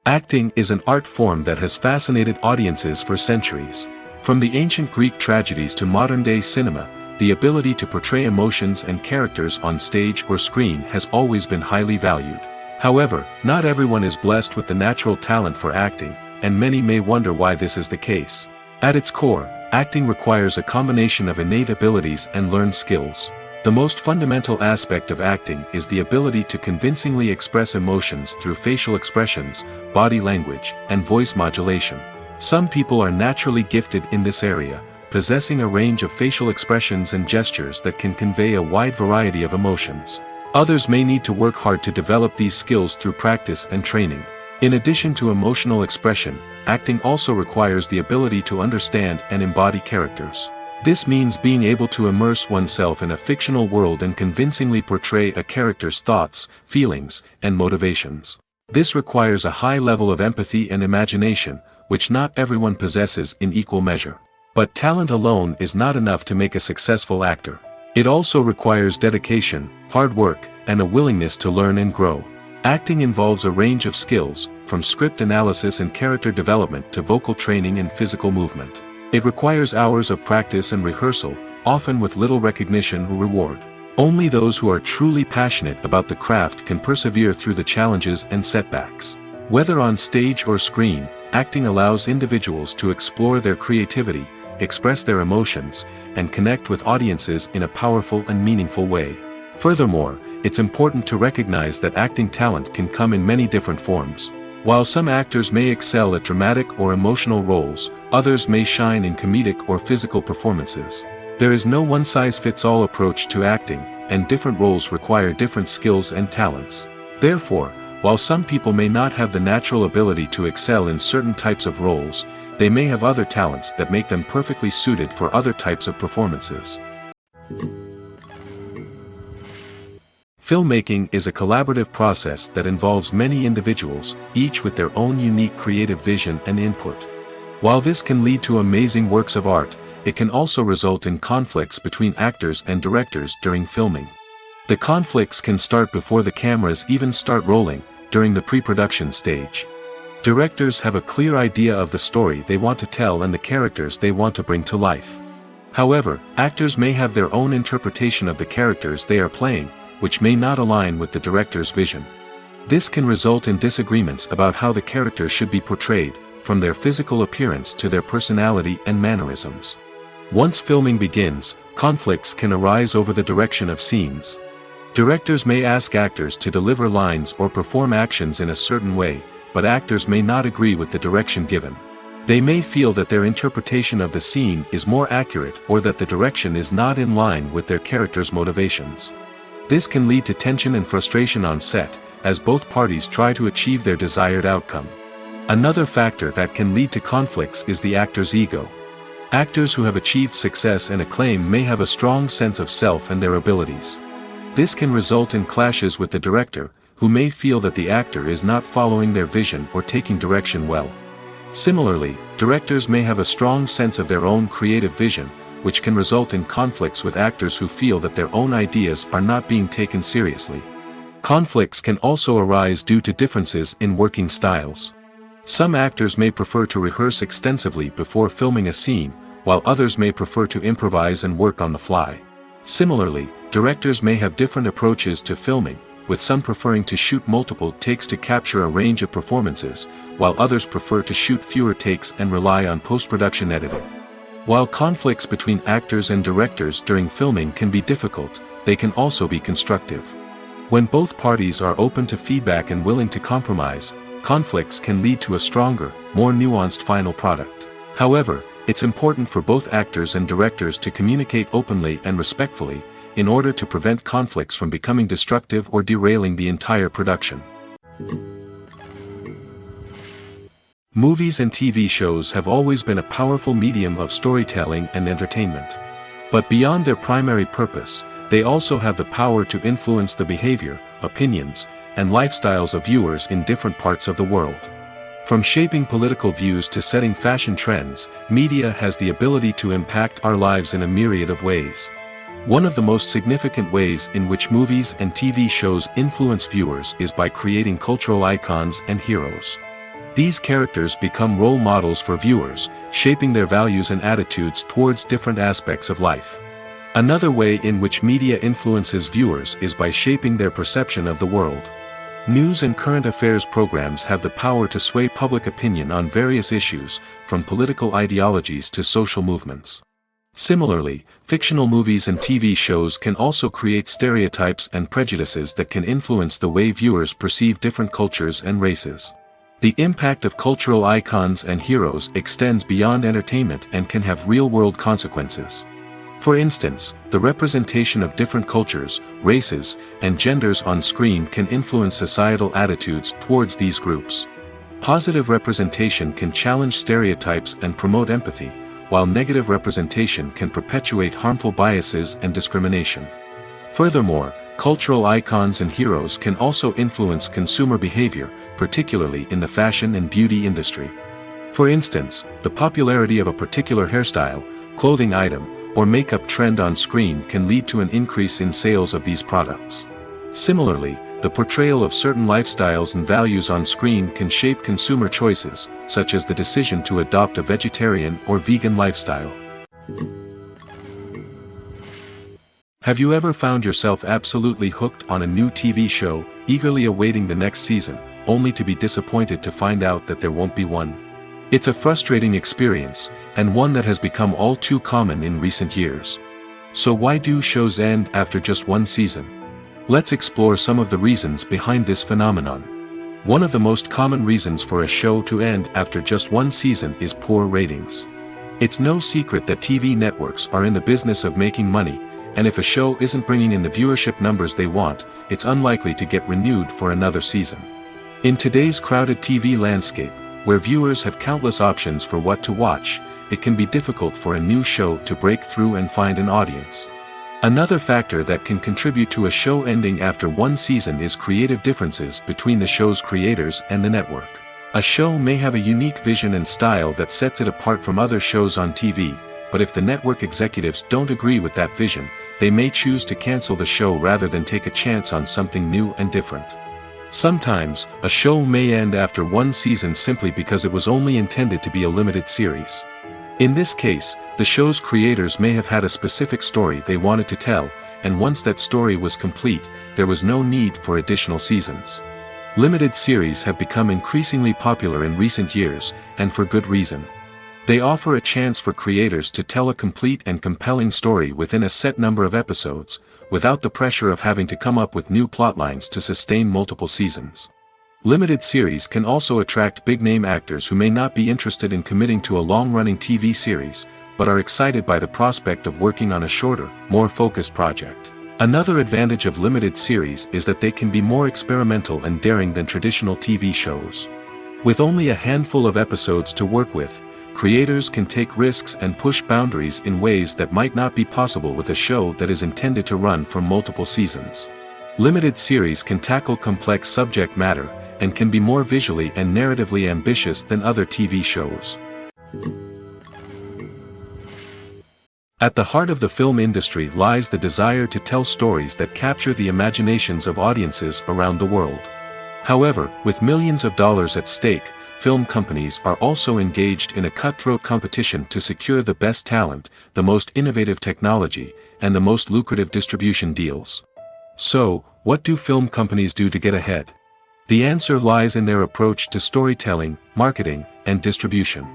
Acting is an art form that has fascinated audiences for centuries. From the ancient Greek tragedies to modern-day cinema, the ability to portray emotions and characters on stage or screen has always been highly valued. However, not everyone is blessed with the natural talent for acting, and many may wonder why this is the case. At its core, acting requires a combination of innate abilities and learned skills. The most fundamental aspect of acting is the ability to convincingly express emotions through facial expressions, body language, and voice modulation. Some people are naturally gifted in this area, possessing a range of facial expressions and gestures that can convey a wide variety of emotions. Others may need to work hard to develop these skills through practice and training. In addition to emotional expression, acting also requires the ability to understand and embody characters. This means being able to immerse oneself in a fictional world and convincingly portray a character's thoughts, feelings, and motivations. This requires a high level of empathy and imagination, which not everyone possesses in equal measure. But talent alone is not enough to make a successful actor. It also requires dedication, hard work, and a willingness to learn and grow. Acting involves a range of skills, from script analysis and character development to vocal training and physical movement. It requires hours of practice and rehearsal, often with little recognition or reward. Only those who are truly passionate about the craft can persevere through the challenges and setbacks. Whether on stage or screen, acting allows individuals to explore their creativity, express their emotions, and connect with audiences in a powerful and meaningful way. Furthermore, it's important to recognize that acting talent can come in many different forms. While some actors may excel at dramatic or emotional roles, others may shine in comedic or physical performances. There is no one-size-fits-all approach to acting, and different roles require different skills and talents. Therefore, while some people may not have the natural ability to excel in certain types of roles, they may have other talents that make them perfectly suited for other types of performances. Filmmaking is a collaborative process that involves many individuals, each with their own unique creative vision and input. While this can lead to amazing works of art, it can also result in conflicts between actors and directors during filming. The conflicts can start before the cameras even start rolling, during the pre-production stage. Directors have a clear idea of the story they want to tell and the characters they want to bring to life. However, actors may have their own interpretation of the characters they are playing, which may not align with the director's vision. This can result in disagreements about how the characters should be portrayed, from their physical appearance to their personality and mannerisms. Once filming begins, conflicts can arise over the direction of scenes. Directors may ask actors to deliver lines or perform actions in a certain way, but actors may not agree with the direction given. They may feel that their interpretation of the scene is more accurate or that the direction is not in line with their character's motivations. This can lead to tension and frustration on set, as both parties try to achieve their desired outcome. Another factor that can lead to conflicts is the actor's ego. Actors who have achieved success and acclaim may have a strong sense of self and their abilities. This can result in clashes with the director, who may feel that the actor is not following their vision or taking direction well. Similarly, directors may have a strong sense of their own creative vision, which can result in conflicts with actors who feel that their own ideas are not being taken seriously. Conflicts can also arise due to differences in working styles. Some actors may prefer to rehearse extensively before filming a scene, while others may prefer to improvise and work on the fly. Similarly, directors may have different approaches to filming, with some preferring to shoot multiple takes to capture a range of performances, while others prefer to shoot fewer takes and rely on post-production editing. While conflicts between actors and directors during filming can be difficult, they can also be constructive. When both parties are open to feedback and willing to compromise, conflicts can lead to a stronger, more nuanced final product. However, it's important for both actors and directors to communicate openly and respectfully, in order to prevent conflicts from becoming destructive or derailing the entire production. Movies and TV shows have always been a powerful medium of storytelling and entertainment. But beyond their primary purpose, they also have the power to influence the behavior, opinions, and lifestyles of viewers in different parts of the world. From shaping political views to setting fashion trends, media has the ability to impact our lives in a myriad of ways. One of the most significant ways in which movies and TV shows influence viewers is by creating cultural icons and heroes. These characters become role models for viewers, shaping their values and attitudes towards different aspects of life. Another way in which media influences viewers is by shaping their perception of the world. News and current affairs programs have the power to sway public opinion on various issues, from political ideologies to social movements. Similarly, fictional movies and TV shows can also create stereotypes and prejudices that can influence the way viewers perceive different cultures and races. The impact of cultural icons and heroes extends beyond entertainment and can have real-world consequences. For instance, the representation of different cultures, races, and genders on screen can influence societal attitudes towards these groups. Positive representation can challenge stereotypes and promote empathy, while negative representation can perpetuate harmful biases and discrimination. Furthermore, cultural icons and heroes can also influence consumer behavior, particularly in the fashion and beauty industry. For instance, the popularity of a particular hairstyle, clothing item, or makeup trend on screen can lead to an increase in sales of these products. Similarly, the portrayal of certain lifestyles and values on screen can shape consumer choices, such as the decision to adopt a vegetarian or vegan lifestyle. Have you ever found yourself absolutely hooked on a new TV show, eagerly awaiting the next season, only to be disappointed to find out that there won't be one? It's a frustrating experience, and one that has become all too common in recent years. So why do shows end after just one season? Let's explore some of the reasons behind this phenomenon. One of the most common reasons for a show to end after just one season is poor ratings. It's no secret that TV networks are in the business of making money, and if a show isn't bringing in the viewership numbers they want, it's unlikely to get renewed for another season. In today's crowded TV landscape, where viewers have countless options for what to watch, it can be difficult for a new show to break through and find an audience. Another factor that can contribute to a show ending after one season is creative differences between the show's creators and the network. A show may have a unique vision and style that sets it apart from other shows on TV, but if the network executives don't agree with that vision, they may choose to cancel the show rather than take a chance on something new and different. Sometimes, a show may end after one season simply because it was only intended to be a limited series. In this case, the show's creators may have had a specific story they wanted to tell, and once that story was complete, there was no need for additional seasons. Limited series have become increasingly popular in recent years, and for good reason. They offer a chance for creators to tell a complete and compelling story within a set number of episodes, without the pressure of having to come up with new plotlines to sustain multiple seasons. Limited series can also attract big-name actors who may not be interested in committing to a long-running TV series, but are excited by the prospect of working on a shorter, more focused project. Another advantage of limited series is that they can be more experimental and daring than traditional TV shows. With only a handful of episodes to work with, creators can take risks and push boundaries in ways that might not be possible with a show that is intended to run for multiple seasons. Limited series can tackle complex subject matter, and can be more visually and narratively ambitious than other TV shows. At the heart of the film industry lies the desire to tell stories that capture the imaginations of audiences around the world. However, with millions of dollars at stake, film companies are also engaged in a cutthroat competition to secure the best talent, the most innovative technology, and the most lucrative distribution deals. So, what do film companies do to get ahead? The answer lies in their approach to storytelling, marketing, and distribution.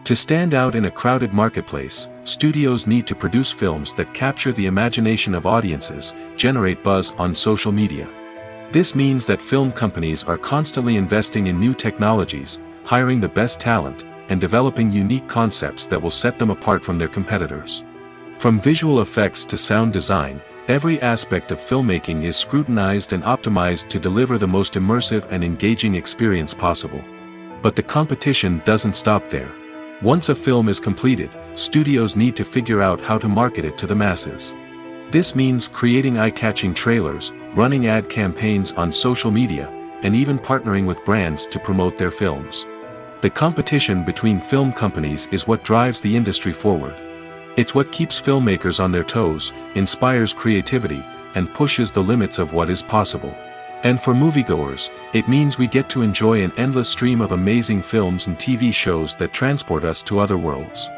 To stand out in a crowded marketplace, studios need to produce films that capture the imagination of audiences, generate buzz on social media. This means that film companies are constantly investing in new technologies, hiring the best talent, and developing unique concepts that will set them apart from their competitors. From visual effects to sound design, every aspect of filmmaking is scrutinized and optimized to deliver the most immersive and engaging experience possible. But the competition doesn't stop there. Once a film is completed, studios need to figure out how to market it to the masses. This means creating eye-catching trailers, running ad campaigns on social media, and even partnering with brands to promote their films. The competition between film companies is what drives the industry forward. It's what keeps filmmakers on their toes, inspires creativity, and pushes the limits of what is possible. And for moviegoers, it means we get to enjoy an endless stream of amazing films and TV shows that transport us to other worlds.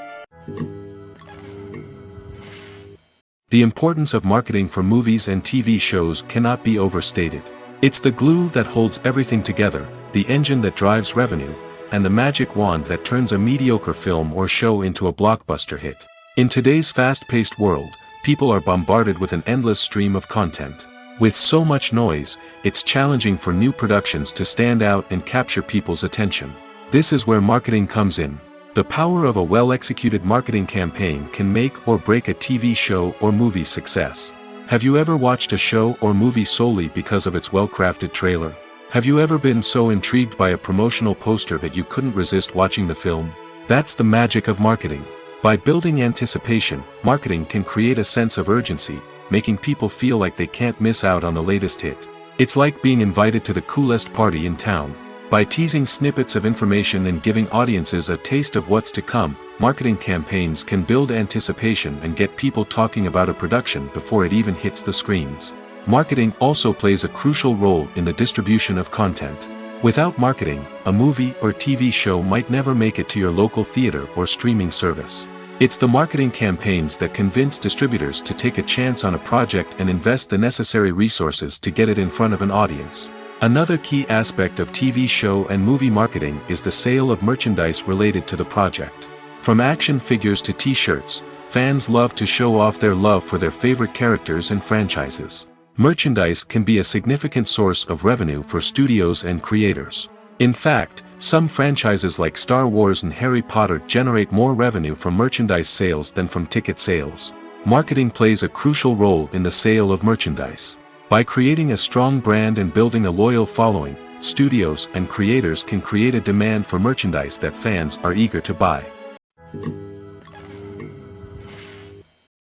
The importance of marketing for movies and TV shows cannot be overstated. It's the glue that holds everything together, the engine that drives revenue, and the magic wand that turns a mediocre film or show into a blockbuster hit. In today's fast-paced world, people are bombarded with an endless stream of content. With so much noise, it's challenging for new productions to stand out and capture people's attention. This is where marketing comes in. The power of a well-executed marketing campaign can make or break a TV show or movie's success. Have you ever watched a show or movie solely because of its well-crafted trailer? Have you ever been so intrigued by a promotional poster that you couldn't resist watching the film? That's the magic of marketing. By building anticipation, marketing can create a sense of urgency, making people feel like they can't miss out on the latest hit. It's like being invited to the coolest party in town. By teasing snippets of information and giving audiences a taste of what's to come, marketing campaigns can build anticipation and get people talking about a production before it even hits the screens. Marketing also plays a crucial role in the distribution of content. Without marketing, a movie or TV show might never make it to your local theater or streaming service. It's the marketing campaigns that convince distributors to take a chance on a project and invest the necessary resources to get it in front of an audience. Another key aspect of TV show and movie marketing is the sale of merchandise related to the project. From action figures to t-shirts, fans love to show off their love for their favorite characters and franchises. Merchandise can be a significant source of revenue for studios and creators. In fact, some franchises like Star Wars and Harry Potter generate more revenue from merchandise sales than from ticket sales. Marketing plays a crucial role in the sale of merchandise. By creating a strong brand and building a loyal following, studios and creators can create a demand for merchandise that fans are eager to buy.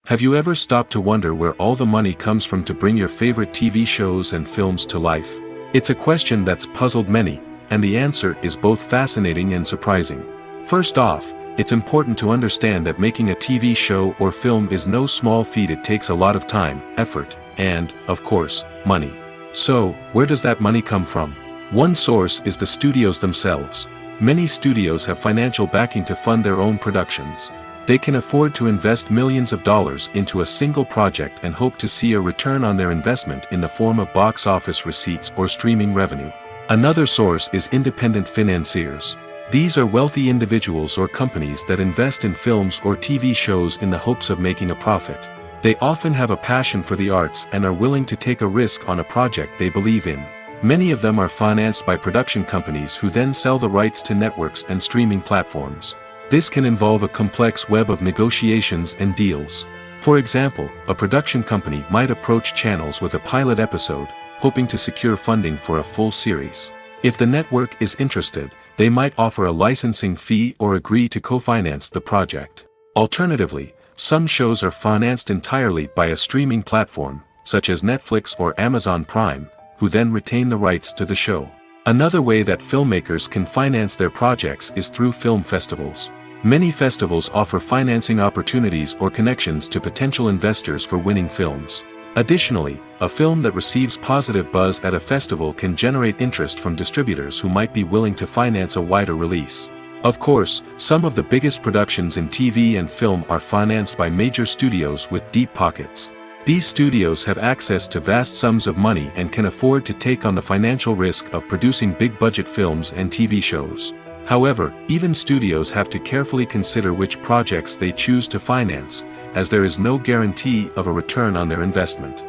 Have you ever stopped to wonder where all the money comes from to bring your favorite TV shows and films to life? It's a question that's puzzled many, and the answer is both fascinating and surprising. First off, it's important to understand that making a TV show or film is no small feat. It takes a lot of time, effort, and, of course, money. So, where does that money come from? One source is the studios themselves. Many studios have financial backing to fund their own productions. They can afford to invest millions of dollars into a single project and hope to see a return on their investment in the form of box office receipts or streaming revenue. Another source is independent financiers. These are wealthy individuals or companies that invest in films or TV shows in the hopes of making a profit. They often have a passion for the arts and are willing to take a risk on a project they believe in. Many of them are financed by production companies who then sell the rights to networks and streaming platforms. This can involve a complex web of negotiations and deals. For example, a production company might approach channels with a pilot episode, hoping to secure funding for a full series. If the network is interested, they might offer a licensing fee or agree to co-finance the project. Alternatively, some shows are financed entirely by a streaming platform, such as Netflix or Amazon Prime, who then retain the rights to the show. Another way that filmmakers can finance their projects is through film festivals. Many festivals offer financing opportunities or connections to potential investors for winning films. Additionally, a film that receives positive buzz at a festival can generate interest from distributors who might be willing to finance a wider release. Of course, some of the biggest productions in TV and film are financed by major studios with deep pockets. These studios have access to vast sums of money and can afford to take on the financial risk of producing big-budget films and TV shows. However, even studios have to carefully consider which projects they choose to finance, as there is no guarantee of a return on their investment.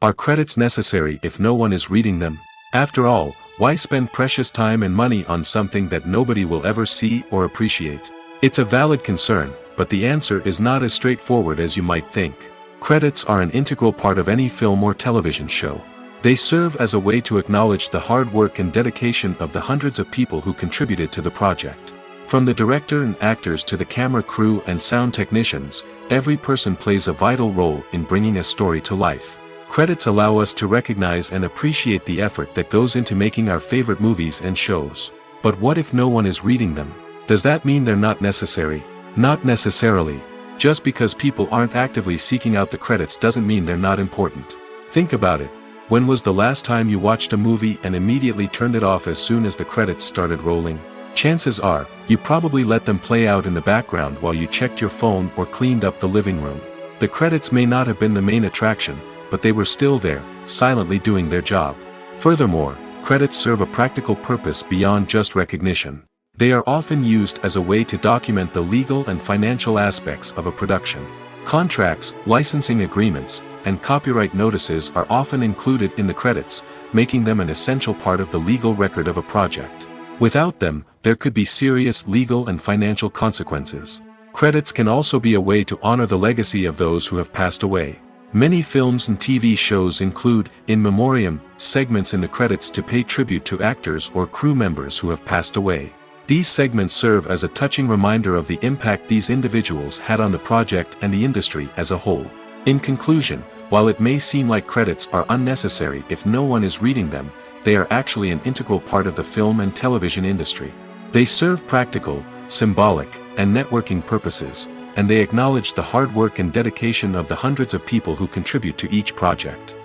Are credits necessary if no one is reading them? After all, why spend precious time and money on something that nobody will ever see or appreciate? It's a valid concern, but the answer is not as straightforward as you might think. Credits are an integral part of any film or television show. They serve as a way to acknowledge the hard work and dedication of the hundreds of people who contributed to the project. From the director and actors to the camera crew and sound technicians, every person plays a vital role in bringing a story to life. Credits allow us to recognize and appreciate the effort that goes into making our favorite movies and shows. But what if no one is reading them? Does that mean they're not necessary? Not necessarily. Just because people aren't actively seeking out the credits doesn't mean they're not important. Think about it. When was the last time you watched a movie and immediately turned it off as soon as the credits started rolling? Chances are, you probably let them play out in the background while you checked your phone or cleaned up the living room. The credits may not have been the main attraction, but they were still there, silently doing their job. Furthermore, credits serve a practical purpose beyond just recognition. They are often used as a way to document the legal and financial aspects of a production. Contracts, licensing agreements, and copyright notices are often included in the credits, making them an essential part of the legal record of a project. Without them, there could be serious legal and financial consequences. Credits can also be a way to honor the legacy of those who have passed away. Many films and TV shows include, in memoriam, segments in the credits to pay tribute to actors or crew members who have passed away. These segments serve as a touching reminder of the impact these individuals had on the project and the industry as a whole. In conclusion, while it may seem like credits are unnecessary if no one is reading them, they are actually an integral part of the film and television industry. They serve practical, symbolic, and networking purposes, and they acknowledge the hard work and dedication of the hundreds of people who contribute to each project.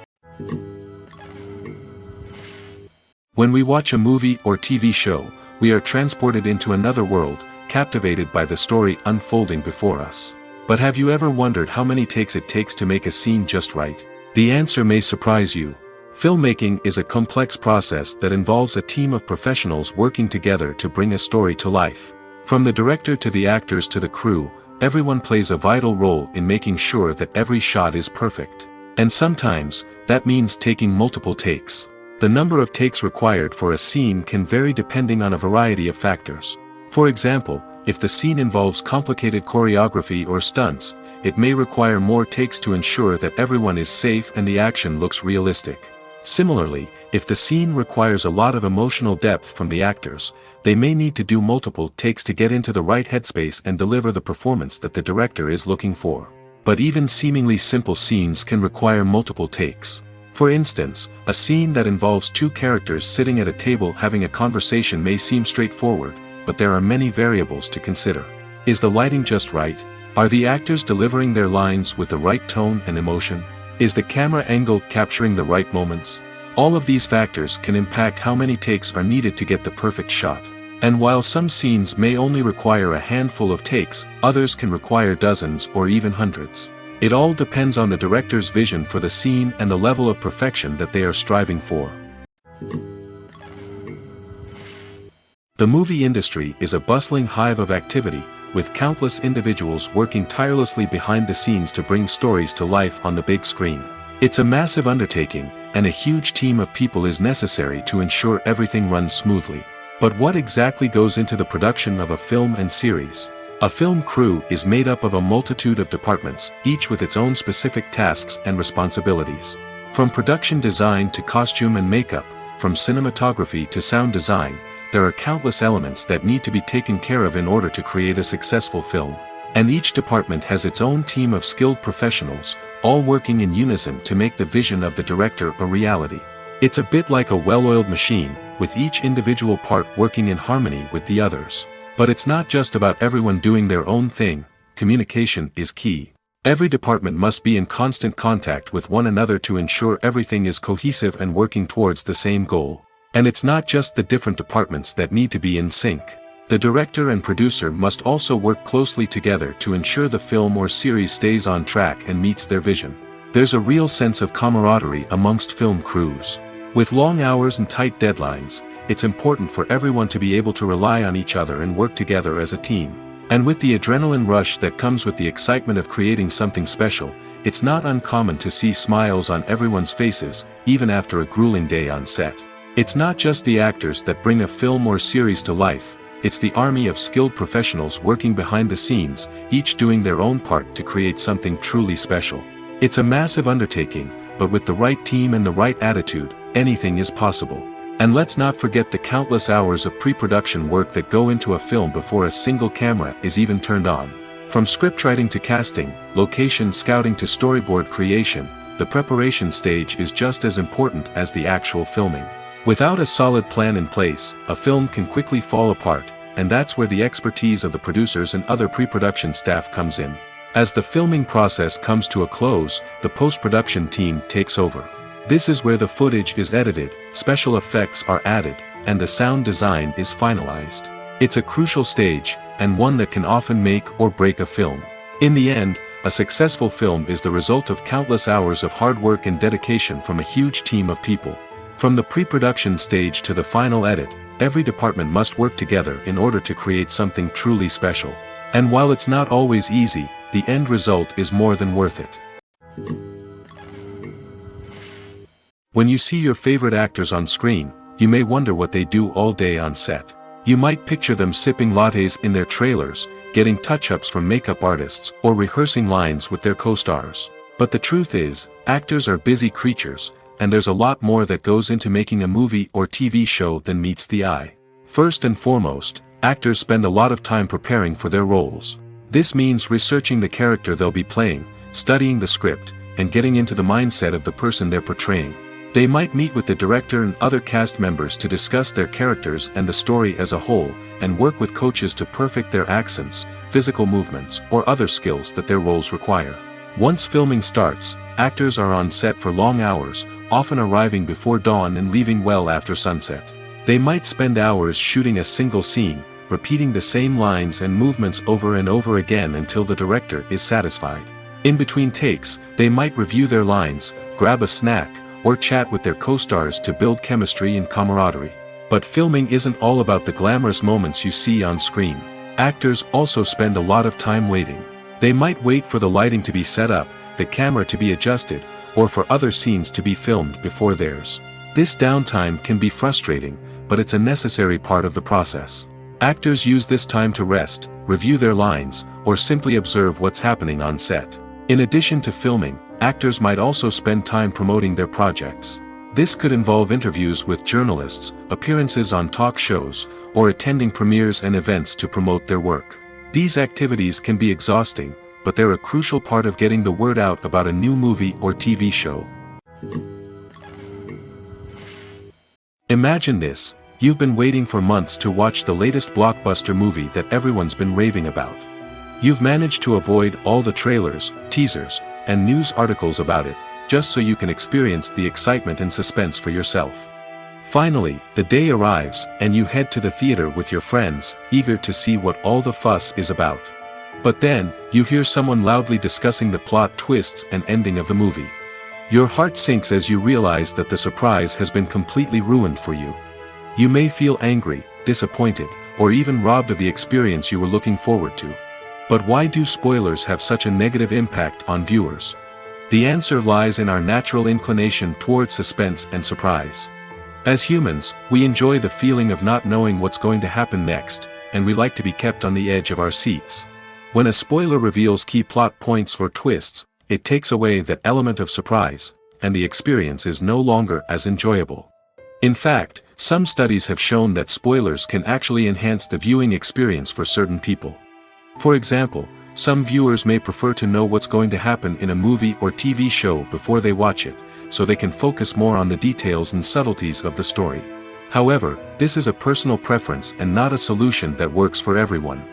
When we watch a movie or TV show, we are transported into another world, captivated by the story unfolding before us. But have you ever wondered how many takes it takes to make a scene just right? The answer may surprise you. Filmmaking is a complex process that involves a team of professionals working together to bring a story to life. From the director to the actors to the crew, everyone plays a vital role in making sure that every shot is perfect. And sometimes, that means taking multiple takes. The number of takes required for a scene can vary depending on a variety of factors. For example, if the scene involves complicated choreography or stunts, it may require more takes to ensure that everyone is safe and the action looks realistic. Similarly, if the scene requires a lot of emotional depth from the actors, they may need to do multiple takes to get into the right headspace and deliver the performance that the director is looking for. But even seemingly simple scenes can require multiple takes. For instance, a scene that involves two characters sitting at a table having a conversation may seem straightforward, but there are many variables to consider. Is the lighting just right? Are the actors delivering their lines with the right tone and emotion? Is the camera angle capturing the right moments? All of these factors can impact how many takes are needed to get the perfect shot. And while some scenes may only require a handful of takes, others can require dozens or even hundreds. It all depends on the director's vision for the scene and the level of perfection that they are striving for. The movie industry is a bustling hive of activity, with countless individuals working tirelessly behind the scenes to bring stories to life on the big screen. It's a massive undertaking, and a huge team of people is necessary to ensure everything runs smoothly. But what exactly goes into the production of a film and series? A film crew is made up of a multitude of departments, each with its own specific tasks and responsibilities. From production design to costume and makeup, from cinematography to sound design, there are countless elements that need to be taken care of in order to create a successful film. And each department has its own team of skilled professionals, all working in unison to make the vision of the director a reality. It's a bit like a well-oiled machine, with each individual part working in harmony with the others. But it's not just about everyone doing their own thing. Communication is key. Every department must be in constant contact with one another to ensure everything is cohesive and working towards the same goal. And it's not just the different departments that need to be in sync. The director and producer must also work closely together to ensure the film or series stays on track and meets their vision. There's a real sense of camaraderie amongst film crews. With long hours and tight deadlines, it's important for everyone to be able to rely on each other and work together as a team. And with the adrenaline rush that comes with the excitement of creating something special, it's not uncommon to see smiles on everyone's faces, even after a grueling day on set. It's not just the actors that bring a film or series to life, it's the army of skilled professionals working behind the scenes, each doing their own part to create something truly special. It's a massive undertaking, but with the right team and the right attitude, anything is possible. And let's not forget the countless hours of pre-production work that go into a film before a single camera is even turned on. From scriptwriting to casting, location scouting to storyboard creation, the preparation stage is just as important as the actual filming. Without a solid plan in place, a film can quickly fall apart, and that's where the expertise of the producers and other pre-production staff comes in. As the filming process comes to a close, the post-production team takes over. This is where the footage is edited, special effects are added, and the sound design is finalized. It's a crucial stage, and one that can often make or break a film. In the end, a successful film is the result of countless hours of hard work and dedication from a huge team of people. From the pre-production stage to the final edit, every department must work together in order to create something truly special. And while it's not always easy, the end result is more than worth it. When you see your favorite actors on screen, you may wonder what they do all day on set. You might picture them sipping lattes in their trailers, getting touch-ups from makeup artists, or rehearsing lines with their co-stars. But the truth is, actors are busy creatures, and there's a lot more that goes into making a movie or TV show than meets the eye. First and foremost, actors spend a lot of time preparing for their roles. This means researching the character they'll be playing, studying the script, and getting into the mindset of the person they're portraying. They might meet with the director and other cast members to discuss their characters and the story as a whole, and work with coaches to perfect their accents, physical movements, or other skills that their roles require. Once filming starts, actors are on set for long hours, often arriving before dawn and leaving well after sunset. They might spend hours shooting a single scene, repeating the same lines and movements over and over again until the director is satisfied. In between takes, they might review their lines, grab a snack, or chat with their co-stars to build chemistry and camaraderie. But filming isn't all about the glamorous moments you see on screen. Actors also spend a lot of time waiting. They might wait for the lighting to be set up, the camera to be adjusted, or for other scenes to be filmed before theirs. This downtime can be frustrating, but it's a necessary part of the process. Actors use this time to rest, review their lines, or simply observe what's happening on set. In addition to filming, actors might also spend time promoting their projects. This could involve interviews with journalists, appearances on talk shows, or attending premieres and events to promote their work. These activities can be exhausting, but they're a crucial part of getting the word out about a new movie or TV show. Imagine this: you've been waiting for months to watch the latest blockbuster movie that everyone's been raving about. You've managed to avoid all the trailers, teasers, and news articles about it, just so you can experience the excitement and suspense for yourself. Finally, the day arrives, and you head to the theater with your friends, eager to see what all the fuss is about. But then, you hear someone loudly discussing the plot twists and ending of the movie. Your heart sinks as you realize that the surprise has been completely ruined for you. You may feel angry, disappointed, or even robbed of the experience you were looking forward to. But why do spoilers have such a negative impact on viewers? The answer lies in our natural inclination towards suspense and surprise. As humans, we enjoy the feeling of not knowing what's going to happen next, and we like to be kept on the edge of our seats. When a spoiler reveals key plot points or twists, it takes away that element of surprise, and the experience is no longer as enjoyable. In fact, some studies have shown that spoilers can actually enhance the viewing experience for certain people. For example, some viewers may prefer to know what's going to happen in a movie or TV show before they watch it, so they can focus more on the details and subtleties of the story. However, this is a personal preference and not a solution that works for everyone.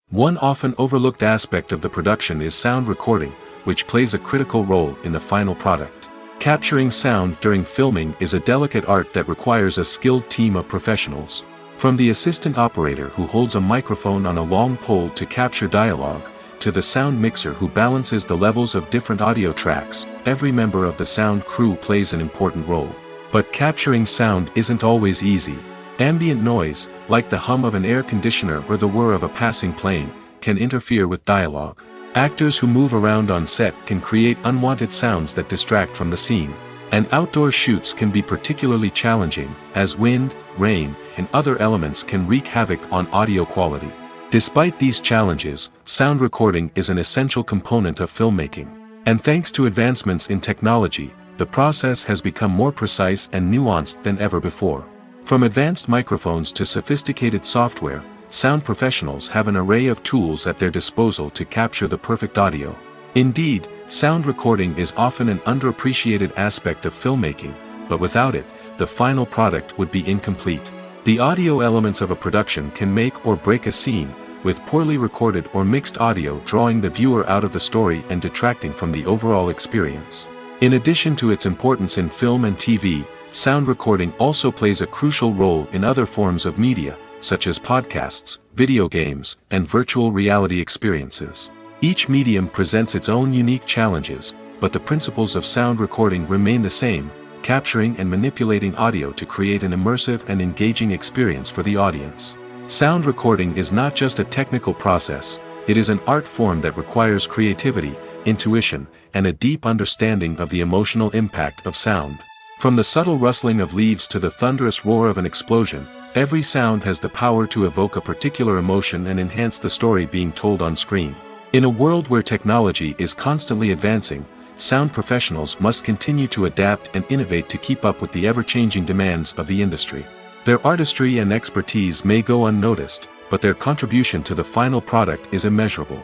One often overlooked aspect of the production is sound recording, which plays a critical role in the final product. Capturing sound during filming is a delicate art that requires a skilled team of professionals. From the assistant operator who holds a microphone on a long pole to capture dialogue, to the sound mixer who balances the levels of different audio tracks, every member of the sound crew plays an important role. But capturing sound isn't always easy. Ambient noise, like the hum of an air conditioner or the whir of a passing plane, can interfere with dialogue. Actors who move around on set can create unwanted sounds that distract from the scene. And outdoor shoots can be particularly challenging, as wind, rain, and other elements can wreak havoc on audio quality. Despite these challenges, sound recording is an essential component of filmmaking. And thanks to advancements in technology, the process has become more precise and nuanced than ever before. From advanced microphones to sophisticated software, sound professionals have an array of tools at their disposal to capture the perfect audio. Indeed, sound recording is often an underappreciated aspect of filmmaking, but without it, the final product would be incomplete. The audio elements of a production can make or break a scene, with poorly recorded or mixed audio drawing the viewer out of the story and detracting from the overall experience. In addition to its importance in film and TV, sound recording also plays a crucial role in other forms of media, such as podcasts, video games, and virtual reality experiences. Each medium presents its own unique challenges, but the principles of sound recording remain the same, capturing and manipulating audio to create an immersive and engaging experience for the audience. Sound recording is not just a technical process, it is an art form that requires creativity, intuition, and a deep understanding of the emotional impact of sound. From the subtle rustling of leaves to the thunderous roar of an explosion, every sound has the power to evoke a particular emotion and enhance the story being told on screen. In a world where technology is constantly advancing, sound professionals must continue to adapt and innovate to keep up with the ever-changing demands of the industry. Their artistry and expertise may go unnoticed, but their contribution to the final product is immeasurable.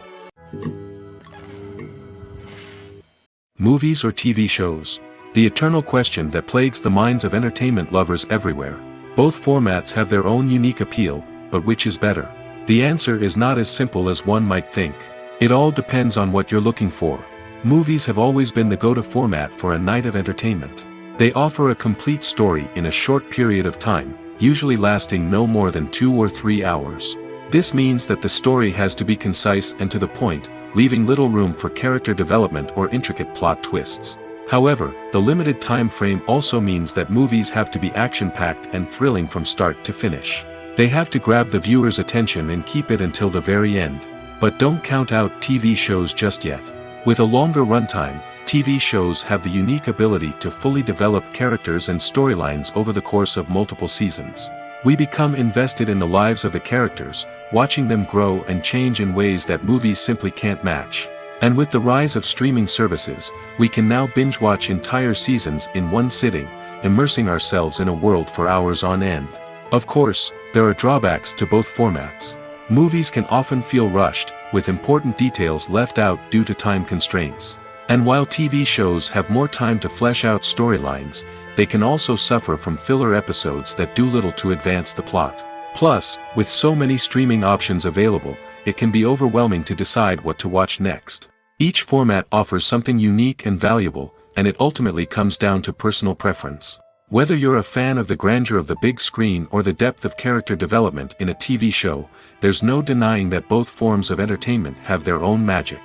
Movies or TV shows? The eternal question that plagues the minds of entertainment lovers everywhere. Both formats have their own unique appeal, but which is better? The answer is not as simple as one might think. It all depends on what you're looking for. Movies have always been the go-to format for a night of entertainment. They offer a complete story in a short period of time, usually lasting no more than 2 or 3 hours. This means that the story has to be concise and to the point, leaving little room for character development or intricate plot twists. However, the limited time frame also means that movies have to be action-packed and thrilling from start to finish. They have to grab the viewer's attention and keep it until the very end. But don't count out TV shows just yet. With a longer runtime, TV shows have the unique ability to fully develop characters and storylines over the course of multiple seasons. We become invested in the lives of the characters, watching them grow and change in ways that movies simply can't match. And with the rise of streaming services, we can now binge-watch entire seasons in one sitting, immersing ourselves in a world for hours on end. Of course, there are drawbacks to both formats. Movies can often feel rushed, with important details left out due to time constraints. And while TV shows have more time to flesh out storylines, they can also suffer from filler episodes that do little to advance the plot. Plus, with so many streaming options available, it can be overwhelming to decide what to watch next. Each format offers something unique and valuable, and it ultimately comes down to personal preference. Whether you're a fan of the grandeur of the big screen or the depth of character development in a TV show, there's no denying that both forms of entertainment have their own magic.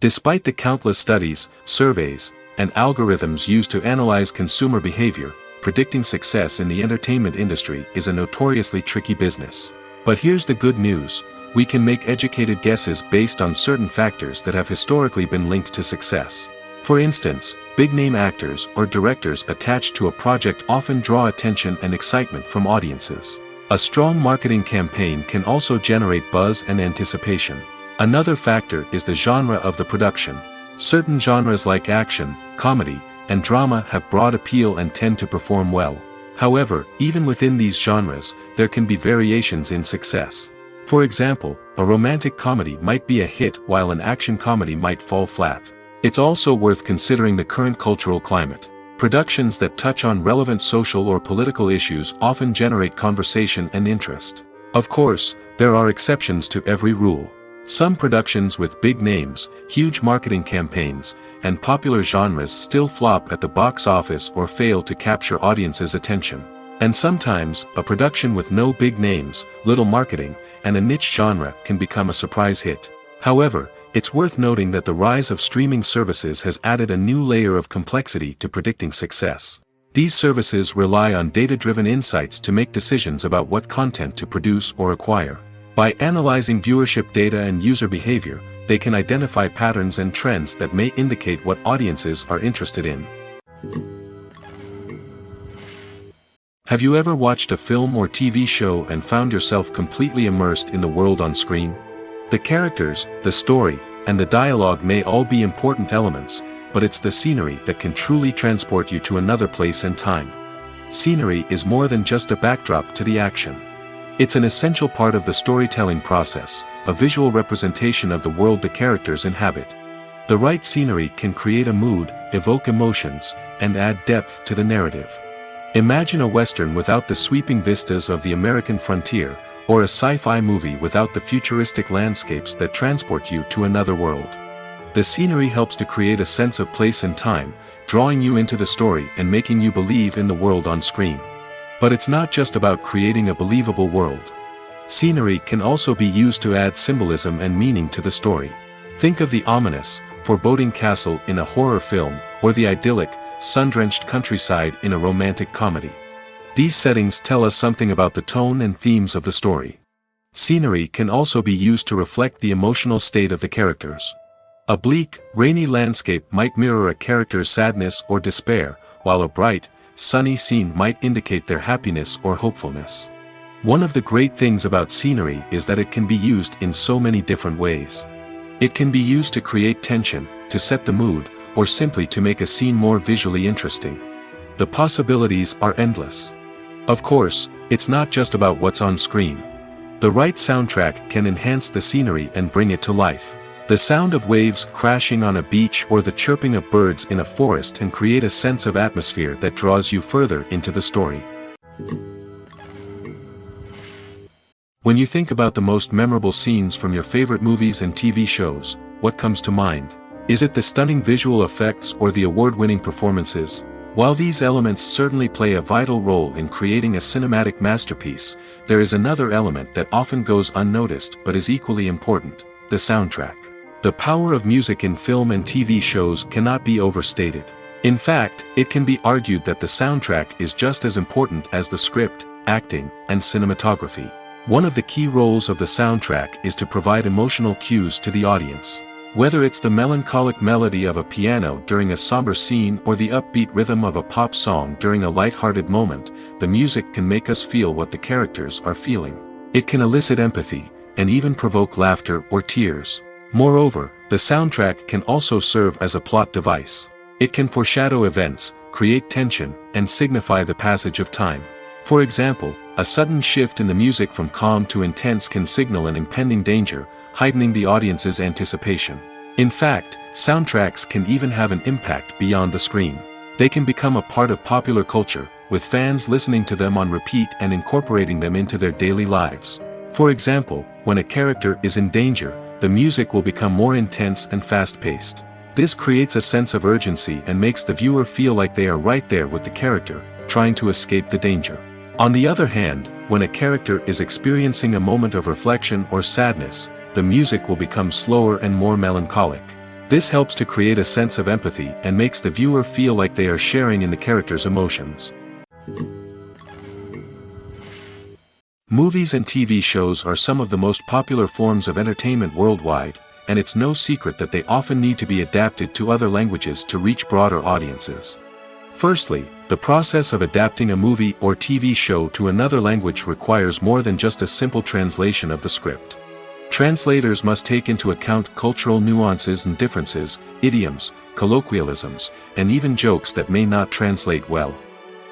Despite the countless studies, surveys, and algorithms used to analyze consumer behavior, predicting success in the entertainment industry is a notoriously tricky business. But here's the good news: we can make educated guesses based on certain factors that have historically been linked to success. For instance, big-name actors or directors attached to a project often draw attention and excitement from audiences. A strong marketing campaign can also generate buzz and anticipation. Another factor is the genre of the production. Certain genres like action, comedy, and drama have broad appeal and tend to perform well. However, even within these genres, there can be variations in success. For example, a romantic comedy might be a hit while an action comedy might fall flat. It's also worth considering the current cultural climate. Productions that touch on relevant social or political issues often generate conversation and interest. Of course, there are exceptions to every rule. Some productions with big names, huge marketing campaigns, and popular genres still flop at the box office or fail to capture audiences' attention. And sometimes, a production with no big names, little marketing, and a niche genre can become a surprise hit. However, it's worth noting that the rise of streaming services has added a new layer of complexity to predicting success. These services rely on data-driven insights to make decisions about what content to produce or acquire. By analyzing viewership data and user behavior, they can identify patterns and trends that may indicate what audiences are interested in. Have you ever watched a film or TV show and found yourself completely immersed in the world on screen? The characters, the story, and the dialogue may all be important elements, but it's the scenery that can truly transport you to another place and time. Scenery is more than just a backdrop to the action. It's an essential part of the storytelling process, a visual representation of the world the characters inhabit. The right scenery can create a mood, evoke emotions, and add depth to the narrative. Imagine a Western without the sweeping vistas of the American frontier, or a sci-fi movie without the futuristic landscapes that transport you to another world. The scenery helps to create a sense of place and time, drawing you into the story and making you believe in the world on screen. But it's not just about creating a believable world. Scenery can also be used to add symbolism and meaning to the story. Think of the ominous, foreboding castle in a horror film, or the idyllic, sun-drenched countryside in a romantic comedy. These settings tell us something about the tone and themes of the story. Scenery can also be used to reflect the emotional state of the characters. A bleak, rainy landscape might mirror a character's sadness or despair, while a bright, sunny scene might indicate their happiness or hopefulness. One of the great things about scenery is that it can be used in so many different ways. It can be used to create tension, to set the mood, or simply to make a scene more visually interesting. The possibilities are endless. Of course, it's not just about what's on screen. The right soundtrack can enhance the scenery and bring it to life. The sound of waves crashing on a beach or the chirping of birds in a forest can create a sense of atmosphere that draws you further into the story. When you think about the most memorable scenes from your favorite movies and TV shows, what comes to mind? Is it the stunning visual effects or the award-winning performances? While these elements certainly play a vital role in creating a cinematic masterpiece, there is another element that often goes unnoticed but is equally important: the soundtrack. The power of music in film and TV shows cannot be overstated. In fact, it can be argued that the soundtrack is just as important as the script, acting, and cinematography. One of the key roles of the soundtrack is to provide emotional cues to the audience. Whether it's the melancholic melody of a piano during a somber scene or the upbeat rhythm of a pop song during a light-hearted moment, the music can make us feel what the characters are feeling. It can elicit empathy, and even provoke laughter or tears. Moreover, the soundtrack can also serve as a plot device. It can foreshadow events, create tension, and signify the passage of time. For example, a sudden shift in the music from calm to intense can signal an impending danger, heightening the audience's anticipation. In fact, soundtracks can even have an impact beyond the screen. They can become a part of popular culture, with fans listening to them on repeat and incorporating them into their daily lives. For example, when a character is in danger, the music will become more intense and fast-paced. This creates a sense of urgency and makes the viewer feel like they are right there with the character, trying to escape the danger. On the other hand, when a character is experiencing a moment of reflection or sadness, the music will become slower and more melancholic. This helps to create a sense of empathy and makes the viewer feel like they are sharing in the character's emotions. Movies and TV shows are some of the most popular forms of entertainment worldwide, and it's no secret that they often need to be adapted to other languages to reach broader audiences. Firstly, the process of adapting a movie or TV show to another language requires more than just a simple translation of the script. Translators must take into account cultural nuances and differences, idioms, colloquialisms, and even jokes that may not translate well.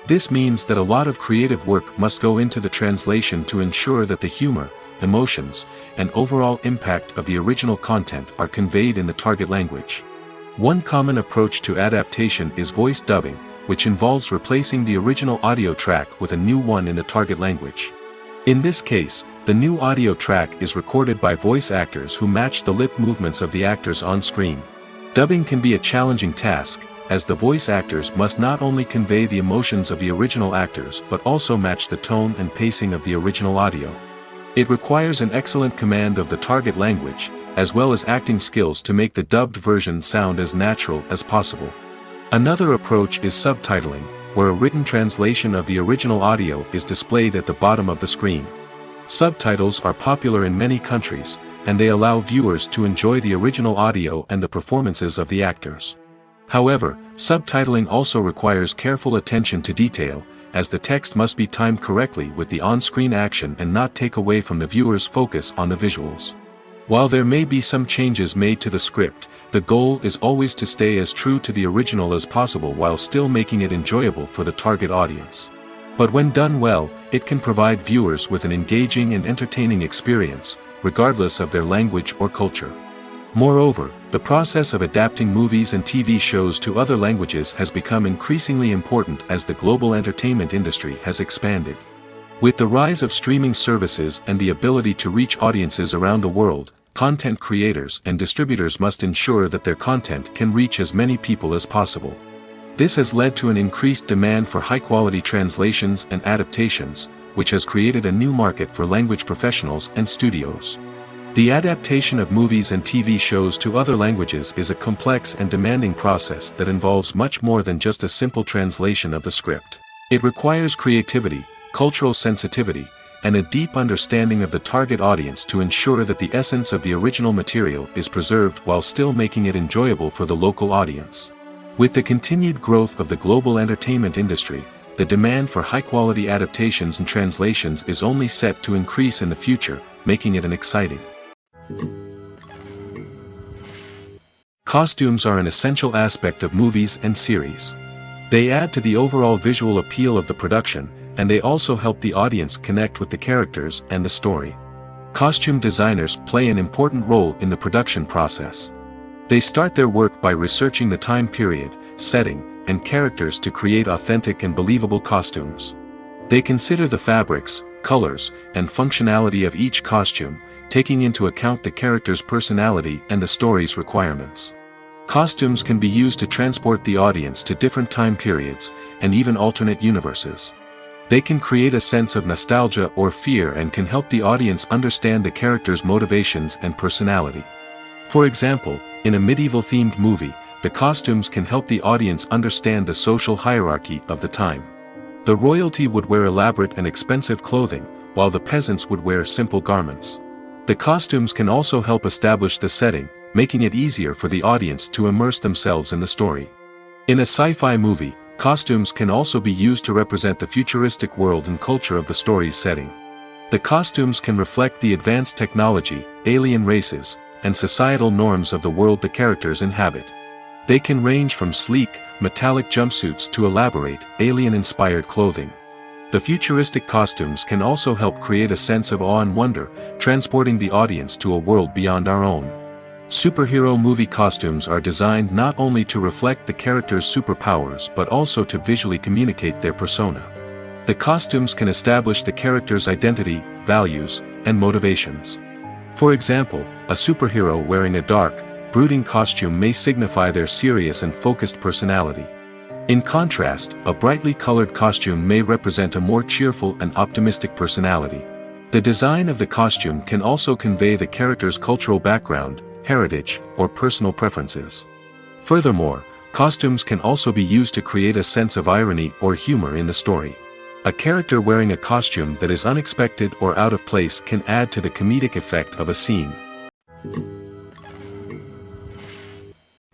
This means that a lot of creative work must go into the translation to ensure that the humor, emotions, and overall impact of the original content are conveyed in the target language. One common approach to adaptation is voice dubbing, which involves replacing the original audio track with a new one in the target language. In this case, the new audio track is recorded by voice actors who match the lip movements of the actors on screen. Dubbing can be a challenging task, as the voice actors must not only convey the emotions of the original actors but also match the tone and pacing of the original audio. It requires an excellent command of the target language, as well as acting skills to make the dubbed version sound as natural as possible. Another approach is subtitling, where a written translation of the original audio is displayed at the bottom of the screen. Subtitles are popular in many countries, and they allow viewers to enjoy the original audio and the performances of the actors. However, subtitling also requires careful attention to detail, as the text must be timed correctly with the on-screen action and not take away from the viewer's focus on the visuals. While there may be some changes made to the script, the goal is always to stay as true to the original as possible while still making it enjoyable for the target audience. But when done well, it can provide viewers with an engaging and entertaining experience, regardless of their language or culture. Moreover, the process of adapting movies and TV shows to other languages has become increasingly important as the global entertainment industry has expanded. With the rise of streaming services and the ability to reach audiences around the world, content creators and distributors must ensure that their content can reach as many people as possible. This has led to an increased demand for high-quality translations and adaptations, which has created a new market for language professionals and studios. The adaptation of movies and TV shows to other languages is a complex and demanding process that involves much more than just a simple translation of the script. It requires creativity, cultural sensitivity, and a deep understanding of the target audience to ensure that the essence of the original material is preserved while still making it enjoyable for the local audience. With the continued growth of the global entertainment industry, the demand for high-quality adaptations and translations is only set to increase in the future, making it an exciting. Costumes are an essential aspect of movies and series. They add to the overall visual appeal of the production, and they also help the audience connect with the characters and the story. Costume designers play an important role in the production process. They start their work by researching the time period, setting, and characters to create authentic and believable costumes. They consider the fabrics, colors, and functionality of each costume, taking into account the character's personality and the story's requirements. Costumes can be used to transport the audience to different time periods, and even alternate universes. They can create a sense of nostalgia or fear and can help the audience understand the character's motivations and personality. For example, in a medieval-themed movie, the costumes can help the audience understand the social hierarchy of the time. The royalty would wear elaborate and expensive clothing, while the peasants would wear simple garments. The costumes can also help establish the setting, making it easier for the audience to immerse themselves in the story. In a sci-fi movie, costumes can also be used to represent the futuristic world and culture of the story's setting. The costumes can reflect the advanced technology, alien races, and societal norms of the world the characters inhabit. They can range from sleek, metallic jumpsuits to elaborate, alien-inspired clothing. The futuristic costumes can also help create a sense of awe and wonder, transporting the audience to a world beyond our own. Superhero movie costumes are designed not only to reflect the character's superpowers but also to visually communicate their persona. The costumes can establish the character's identity, values, and motivations. For example, a superhero wearing a dark, brooding costume may signify their serious and focused personality. In contrast, a brightly colored costume may represent a more cheerful and optimistic personality. The design of the costume can also convey the character's cultural background, heritage, or personal preferences. Furthermore, costumes can also be used to create a sense of irony or humor in the story. A character wearing a costume that is unexpected or out of place can add to the comedic effect of a scene.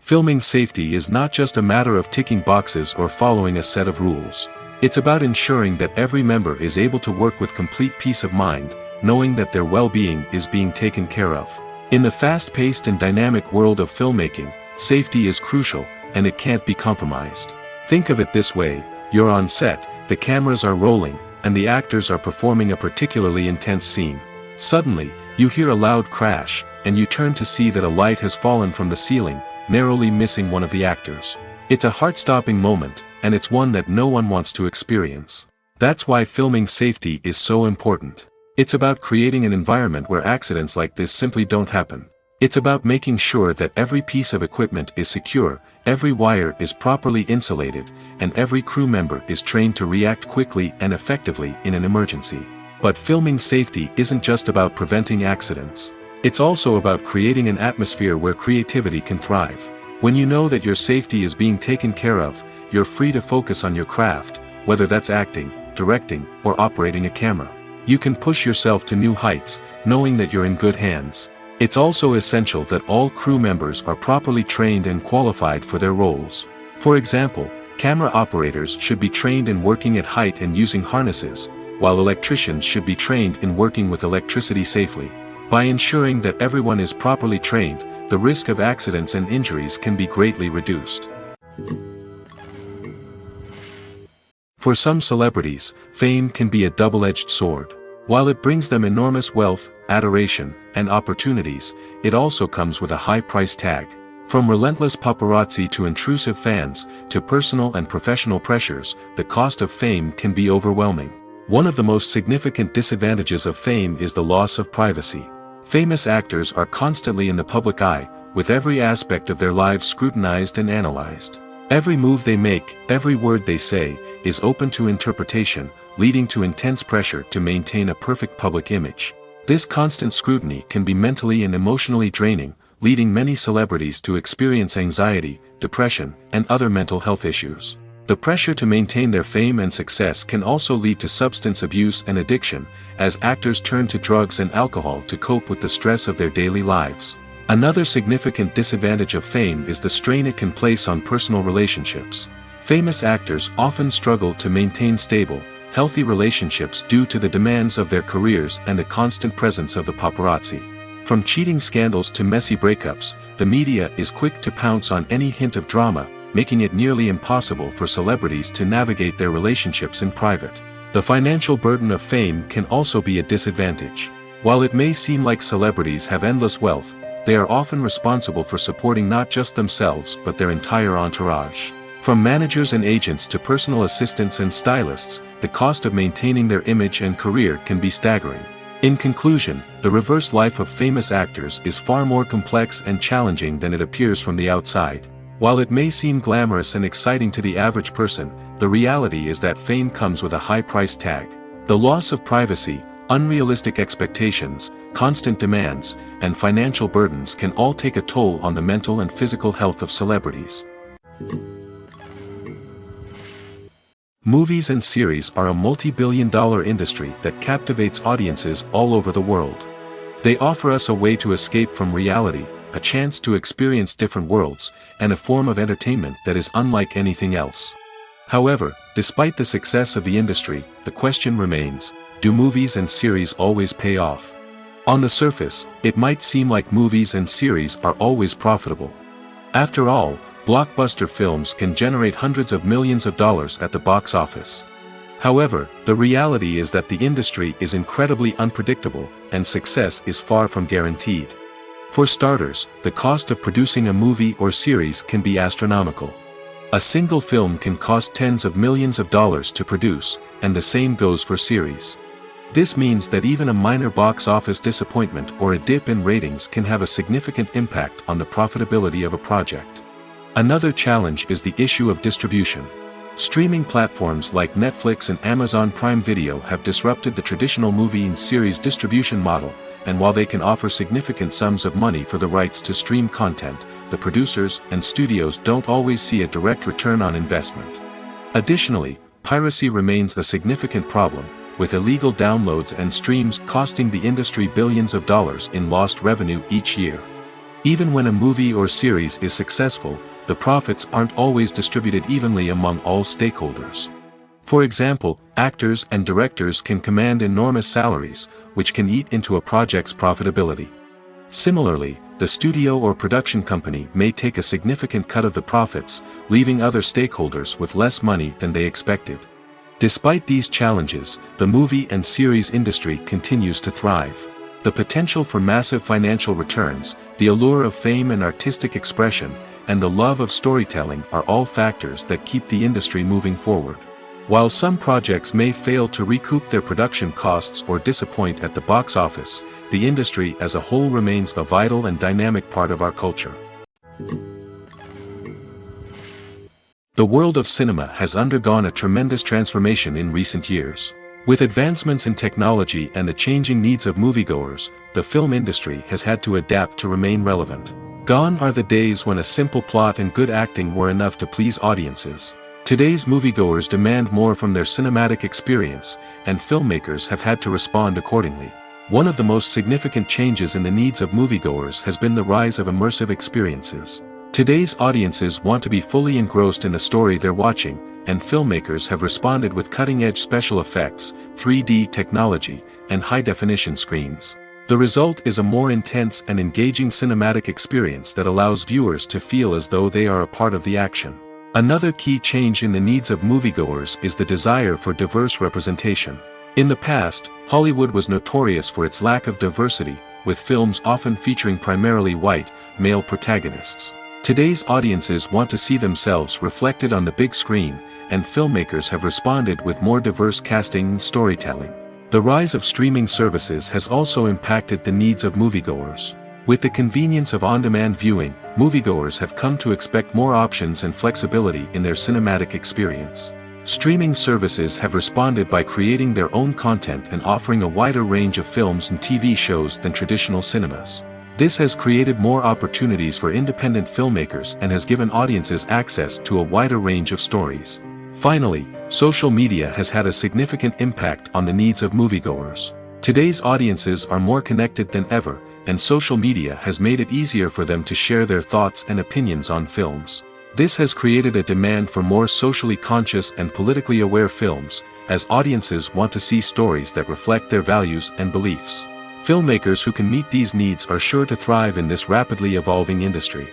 Filming safety is not just a matter of ticking boxes or following a set of rules. It's about ensuring that every member is able to work with complete peace of mind, knowing that their well-being is being taken care of. In the fast-paced and dynamic world of filmmaking, safety is crucial, and it can't be compromised. Think of it this way: you're on set, the cameras are rolling, and the actors are performing a particularly intense scene. Suddenly, you hear a loud crash, and you turn to see that a light has fallen from the ceiling, narrowly missing one of the actors. It's a heart-stopping moment, and it's one that no one wants to experience. That's why filming safety is so important. It's about creating an environment where accidents like this simply don't happen. It's about making sure that every piece of equipment is secure, every wire is properly insulated, and every crew member is trained to react quickly and effectively in an emergency. But filming safety isn't just about preventing accidents. It's also about creating an atmosphere where creativity can thrive. When you know that your safety is being taken care of, you're free to focus on your craft, whether that's acting, directing, or operating a camera. You can push yourself to new heights, knowing that you're in good hands. It's also essential that all crew members are properly trained and qualified for their roles. For example, camera operators should be trained in working at height and using harnesses, while electricians should be trained in working with electricity safely. By ensuring that everyone is properly trained, the risk of accidents and injuries can be greatly reduced. For some celebrities, fame can be a double-edged sword. While it brings them enormous wealth, adoration, and opportunities, it also comes with a high price tag. From relentless paparazzi to intrusive fans, to personal and professional pressures, the cost of fame can be overwhelming. One of the most significant disadvantages of fame is the loss of privacy. Famous actors are constantly in the public eye, with every aspect of their lives scrutinized and analyzed. Every move they make, every word they say, is open to interpretation, leading to intense pressure to maintain a perfect public image. This constant scrutiny can be mentally and emotionally draining, leading many celebrities to experience anxiety, depression, and other mental health issues. The pressure to maintain their fame and success can also lead to substance abuse and addiction, as actors turn to drugs and alcohol to cope with the stress of their daily lives. Another significant disadvantage of fame is the strain it can place on personal relationships. Famous actors often struggle to maintain stable, healthy relationships due to the demands of their careers and the constant presence of the paparazzi. From cheating scandals to messy breakups, the media is quick to pounce on any hint of drama, making it nearly impossible for celebrities to navigate their relationships in private. The financial burden of fame can also be a disadvantage. While it may seem like celebrities have endless wealth, they are often responsible for supporting not just themselves but their entire entourage. From managers and agents to personal assistants and stylists, the cost of maintaining their image and career can be staggering. In conclusion, the reverse life of famous actors is far more complex and challenging than it appears from the outside. While it may seem glamorous and exciting to the average person, the reality is that fame comes with a high price tag. The loss of privacy, unrealistic expectations, constant demands, and financial burdens can all take a toll on the mental and physical health of celebrities. Movies and series are a multi-billion-dollar industry that captivates audiences all over the world. They offer us a way to escape from reality, a chance to experience different worlds, and a form of entertainment that is unlike anything else. However, despite the success of the industry, the question remains, do movies and series always pay off? On the surface, it might seem like movies and series are always profitable. After all, blockbuster films can generate hundreds of millions of dollars at the box office. However, the reality is that the industry is incredibly unpredictable, and success is far from guaranteed. For starters, the cost of producing a movie or series can be astronomical. A single film can cost tens of millions of dollars to produce, and the same goes for series. This means that even a minor box office disappointment or a dip in ratings can have a significant impact on the profitability of a project. Another challenge is the issue of distribution. Streaming platforms like Netflix and Amazon Prime Video have disrupted the traditional movie and series distribution model, and while they can offer significant sums of money for the rights to stream content, the producers and studios don't always see a direct return on investment. Additionally, piracy remains a significant problem, with illegal downloads and streams costing the industry billions of dollars in lost revenue each year. Even when a movie or series is successful, the profits aren't always distributed evenly among all stakeholders. For example, actors and directors can command enormous salaries, which can eat into a project's profitability. Similarly, the studio or production company may take a significant cut of the profits, leaving other stakeholders with less money than they expected. Despite these challenges, the movie and series industry continues to thrive. The potential for massive financial returns, the allure of fame and artistic expression, and the love of storytelling are all factors that keep the industry moving forward. While some projects may fail to recoup their production costs or disappoint at the box office, the industry as a whole remains a vital and dynamic part of our culture. The world of cinema has undergone a tremendous transformation in recent years. With advancements in technology and the changing needs of moviegoers, the film industry has had to adapt to remain relevant. Gone are the days when a simple plot and good acting were enough to please audiences. Today's moviegoers demand more from their cinematic experience, and filmmakers have had to respond accordingly. One of the most significant changes in the needs of moviegoers has been the rise of immersive experiences. Today's audiences want to be fully engrossed in the story they're watching, and filmmakers have responded with cutting-edge special effects, 3D technology, and high-definition screens. The result is a more intense and engaging cinematic experience that allows viewers to feel as though they are a part of the action. Another key change in the needs of moviegoers is the desire for diverse representation. In the past, Hollywood was notorious for its lack of diversity, with films often featuring primarily white, male protagonists. Today's audiences want to see themselves reflected on the big screen, and filmmakers have responded with more diverse casting and storytelling. The rise of streaming services has also impacted the needs of moviegoers. With the convenience of on-demand viewing, moviegoers have come to expect more options and flexibility in their cinematic experience. Streaming services have responded by creating their own content and offering a wider range of films and TV shows than traditional cinemas. This has created more opportunities for independent filmmakers and has given audiences access to a wider range of stories. Finally, social media has had a significant impact on the needs of moviegoers. Today's audiences are more connected than ever, and social media has made it easier for them to share their thoughts and opinions on films. This has created a demand for more socially conscious and politically aware films, as audiences want to see stories that reflect their values and beliefs. Filmmakers who can meet these needs are sure to thrive in this rapidly evolving industry.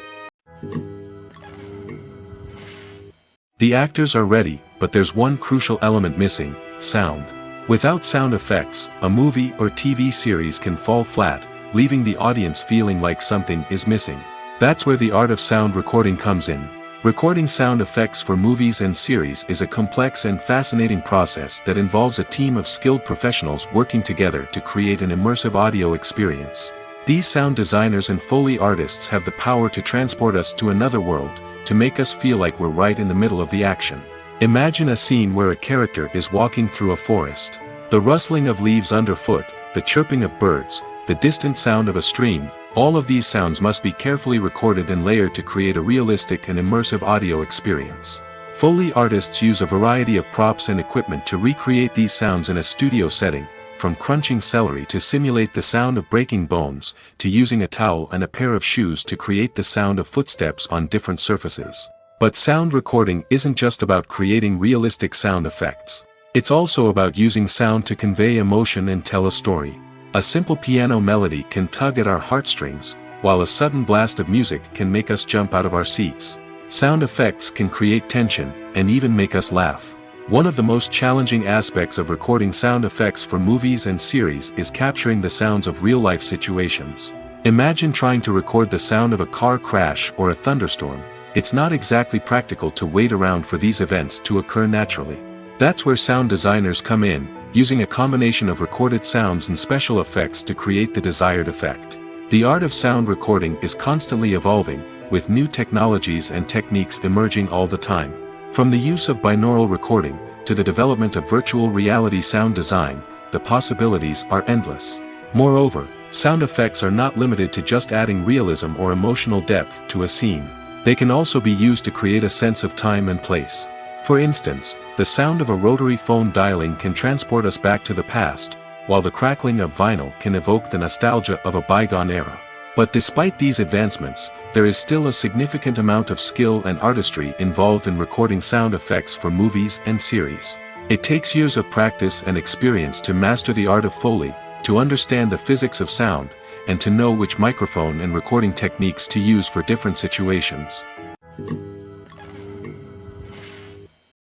The actors are ready, but there's one crucial element missing: sound. Without sound effects, a movie or TV series can fall flat, leaving the audience feeling like something is missing. That's where the art of sound recording comes in. Recording sound effects for movies and series is a complex and fascinating process that involves a team of skilled professionals working together to create an immersive audio experience. These sound designers and Foley artists have the power to transport us to another world, to make us feel like we're right in the middle of the action. Imagine a scene where a character is walking through a forest. The rustling of leaves underfoot, the chirping of birds, the distant sound of a stream, all of these sounds must be carefully recorded and layered to create a realistic and immersive audio experience. Foley artists use a variety of props and equipment to recreate these sounds in a studio setting, from crunching celery to simulate the sound of breaking bones, to using a towel and a pair of shoes to create the sound of footsteps on different surfaces. But sound recording isn't just about creating realistic sound effects. It's also about using sound to convey emotion and tell a story. A simple piano melody can tug at our heartstrings, while a sudden blast of music can make us jump out of our seats. Sound effects can create tension, and even make us laugh. One of the most challenging aspects of recording sound effects for movies and series is capturing the sounds of real-life situations. Imagine trying to record the sound of a car crash or a thunderstorm. It's not exactly practical to wait around for these events to occur naturally. That's where sound designers come in, using a combination of recorded sounds and special effects to create the desired effect. The art of sound recording is constantly evolving, with new technologies and techniques emerging all the time. From the use of binaural recording, to the development of virtual reality sound design, the possibilities are endless. Moreover, sound effects are not limited to just adding realism or emotional depth to a scene. They can also be used to create a sense of time and place. For instance, the sound of a rotary phone dialing can transport us back to the past, while the crackling of vinyl can evoke the nostalgia of a bygone era. But despite these advancements, there is still a significant amount of skill and artistry involved in recording sound effects for movies and series. It takes years of practice and experience to master the art of Foley, to understand the physics of sound, and to know which microphone and recording techniques to use for different situations.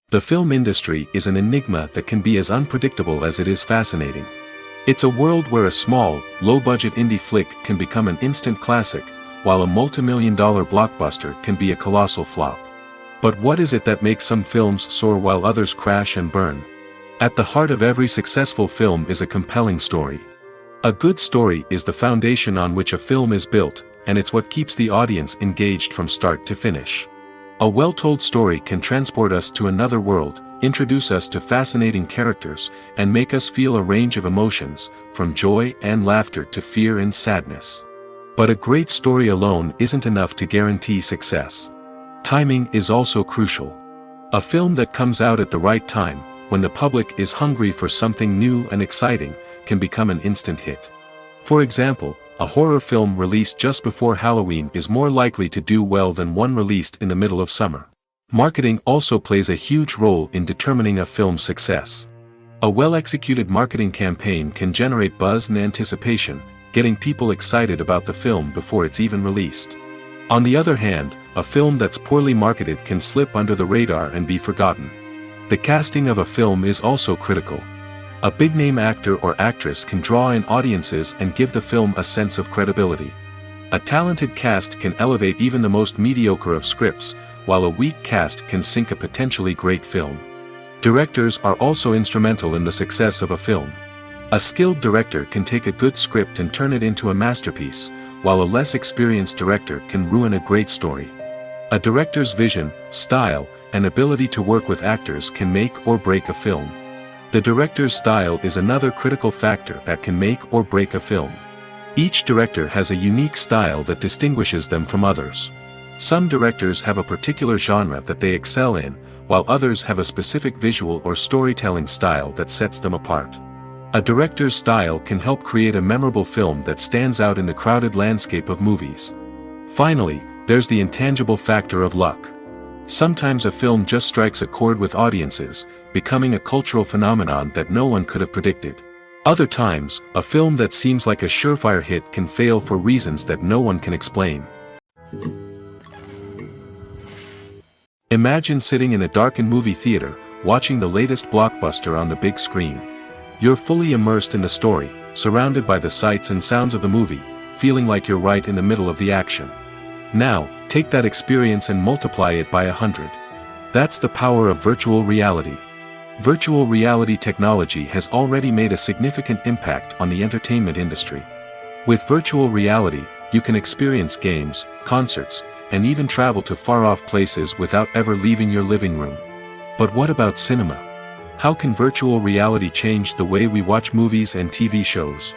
The film industry is an enigma that can be as unpredictable as it is fascinating. It's a world where a small, low-budget indie flick can become an instant classic, while a multi-million-dollar blockbuster can be a colossal flop. But what is it that makes some films soar while others crash and burn? At the heart of every successful film is a compelling story. A good story is the foundation on which a film is built, and it's what keeps the audience engaged from start to finish. A well-told story can transport us to another world, introduce us to fascinating characters, and make us feel a range of emotions, from joy and laughter to fear and sadness. But a great story alone isn't enough to guarantee success. Timing is also crucial. A film that comes out at the right time, when the public is hungry for something new and exciting, can become an instant hit. For example, a horror film released just before Halloween is more likely to do well than one released in the middle of summer. Marketing also plays a huge role in determining a film's success. A well-executed marketing campaign can generate buzz and anticipation, getting people excited about the film before it's even released. On the other hand, a film that's poorly marketed can slip under the radar and be forgotten. The casting of a film is also critical. A big-name actor or actress can draw in audiences and give the film a sense of credibility. A talented cast can elevate even the most mediocre of scripts, while a weak cast can sink a potentially great film. Directors are also instrumental in the success of a film. A skilled director can take a good script and turn it into a masterpiece, while a less experienced director can ruin a great story. A director's vision, style, and ability to work with actors can make or break a film. The director's style is another critical factor that can make or break a film. Each director has a unique style that distinguishes them from others. Some directors have a particular genre that they excel in, while others have a specific visual or storytelling style that sets them apart. A director's style can help create a memorable film that stands out in the crowded landscape of movies. Finally, there's the intangible factor of luck. Sometimes a film just strikes a chord with audiences, becoming a cultural phenomenon that no one could have predicted. Other times, a film that seems like a surefire hit can fail for reasons that no one can explain. Imagine sitting in a darkened movie theater, watching the latest blockbuster on the big screen. You're fully immersed in the story, surrounded by the sights and sounds of the movie, feeling like you're right in the middle of the action. Now, take that experience and multiply it by 100. That's the power of virtual reality. Virtual reality technology has already made a significant impact on the entertainment industry. With virtual reality, you can experience games, concerts, and even travel to far-off places without ever leaving your living room. But what about cinema? How can virtual reality change the way we watch movies and TV shows?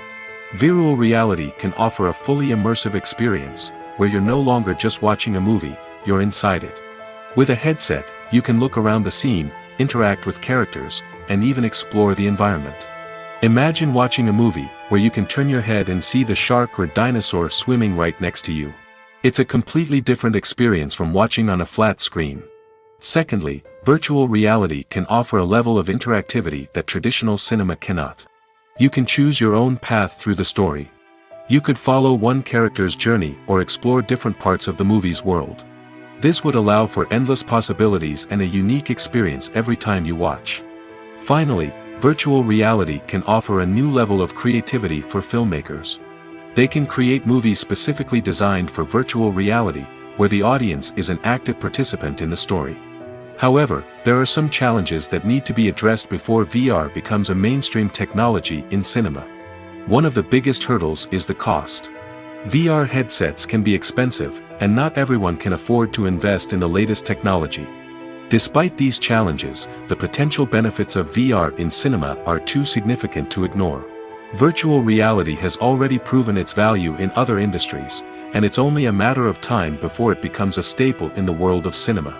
Virtual reality can offer a fully immersive experience, where you're no longer just watching a movie, you're inside it. With a headset, you can look around the scene, interact with characters, and even explore the environment. Imagine watching a movie where you can turn your head and see the shark or dinosaur swimming right next to you. It's a completely different experience from watching on a flat screen. Secondly, virtual reality can offer a level of interactivity that traditional cinema cannot. You can choose your own path through the story. You could follow one character's journey or explore different parts of the movie's world. This would allow for endless possibilities and a unique experience every time you watch. Finally, virtual reality can offer a new level of creativity for filmmakers. They can create movies specifically designed for virtual reality, where the audience is an active participant in the story. However, there are some challenges that need to be addressed before VR becomes a mainstream technology in cinema. One of the biggest hurdles is the cost. VR headsets can be expensive, and not everyone can afford to invest in the latest technology. Despite these challenges, the potential benefits of VR in cinema are too significant to ignore. Virtual reality has already proven its value in other industries, and it's only a matter of time before it becomes a staple in the world of cinema.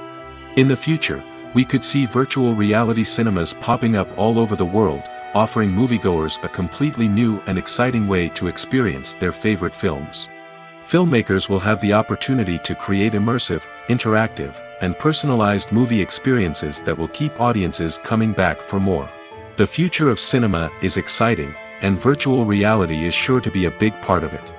In the future, we could see virtual reality cinemas popping up all over the world, offering moviegoers a completely new and exciting way to experience their favorite films. Filmmakers will have the opportunity to create immersive, interactive, and personalized movie experiences that will keep audiences coming back for more. The future of cinema is exciting, and virtual reality is sure to be a big part of it.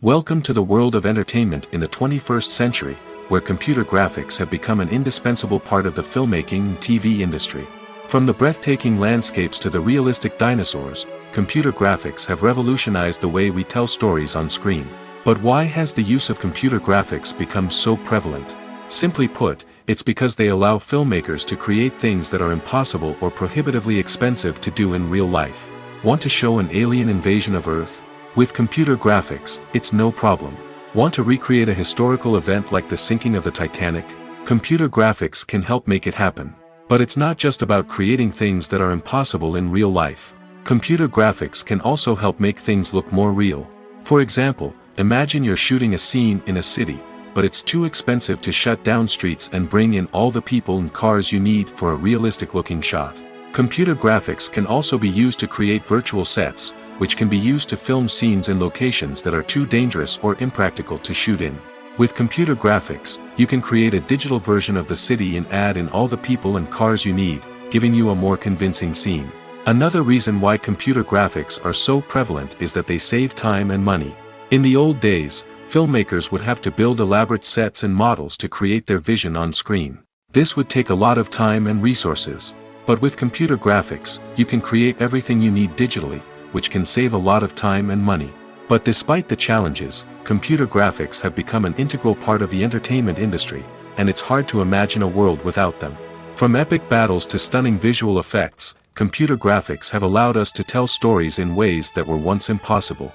Welcome to the world of entertainment in the 21st century, where computer graphics have become an indispensable part of the filmmaking and TV industry. From the breathtaking landscapes to the realistic dinosaurs, computer graphics have revolutionized the way we tell stories on screen. But why has the use of computer graphics become so prevalent? Simply put, it's because they allow filmmakers to create things that are impossible or prohibitively expensive to do in real life. Want to show an alien invasion of Earth? With computer graphics, it's no problem. Want to recreate a historical event like the sinking of the Titanic? Computer graphics can help make it happen. But it's not just about creating things that are impossible in real life. Computer graphics can also help make things look more real. For example, imagine you're shooting a scene in a city, but it's too expensive to shut down streets and bring in all the people and cars you need for a realistic-looking shot. Computer graphics can also be used to create virtual sets, which can be used to film scenes in locations that are too dangerous or impractical to shoot in. With computer graphics, you can create a digital version of the city and add in all the people and cars you need, giving you a more convincing scene. Another reason why computer graphics are so prevalent is that they save time and money. In the old days, filmmakers would have to build elaborate sets and models to create their vision on screen. This would take a lot of time and resources. But with computer graphics, you can create everything you need digitally, which can save a lot of time and money. But despite the challenges, computer graphics have become an integral part of the entertainment industry, and it's hard to imagine a world without them. From epic battles to stunning visual effects, computer graphics have allowed us to tell stories in ways that were once impossible.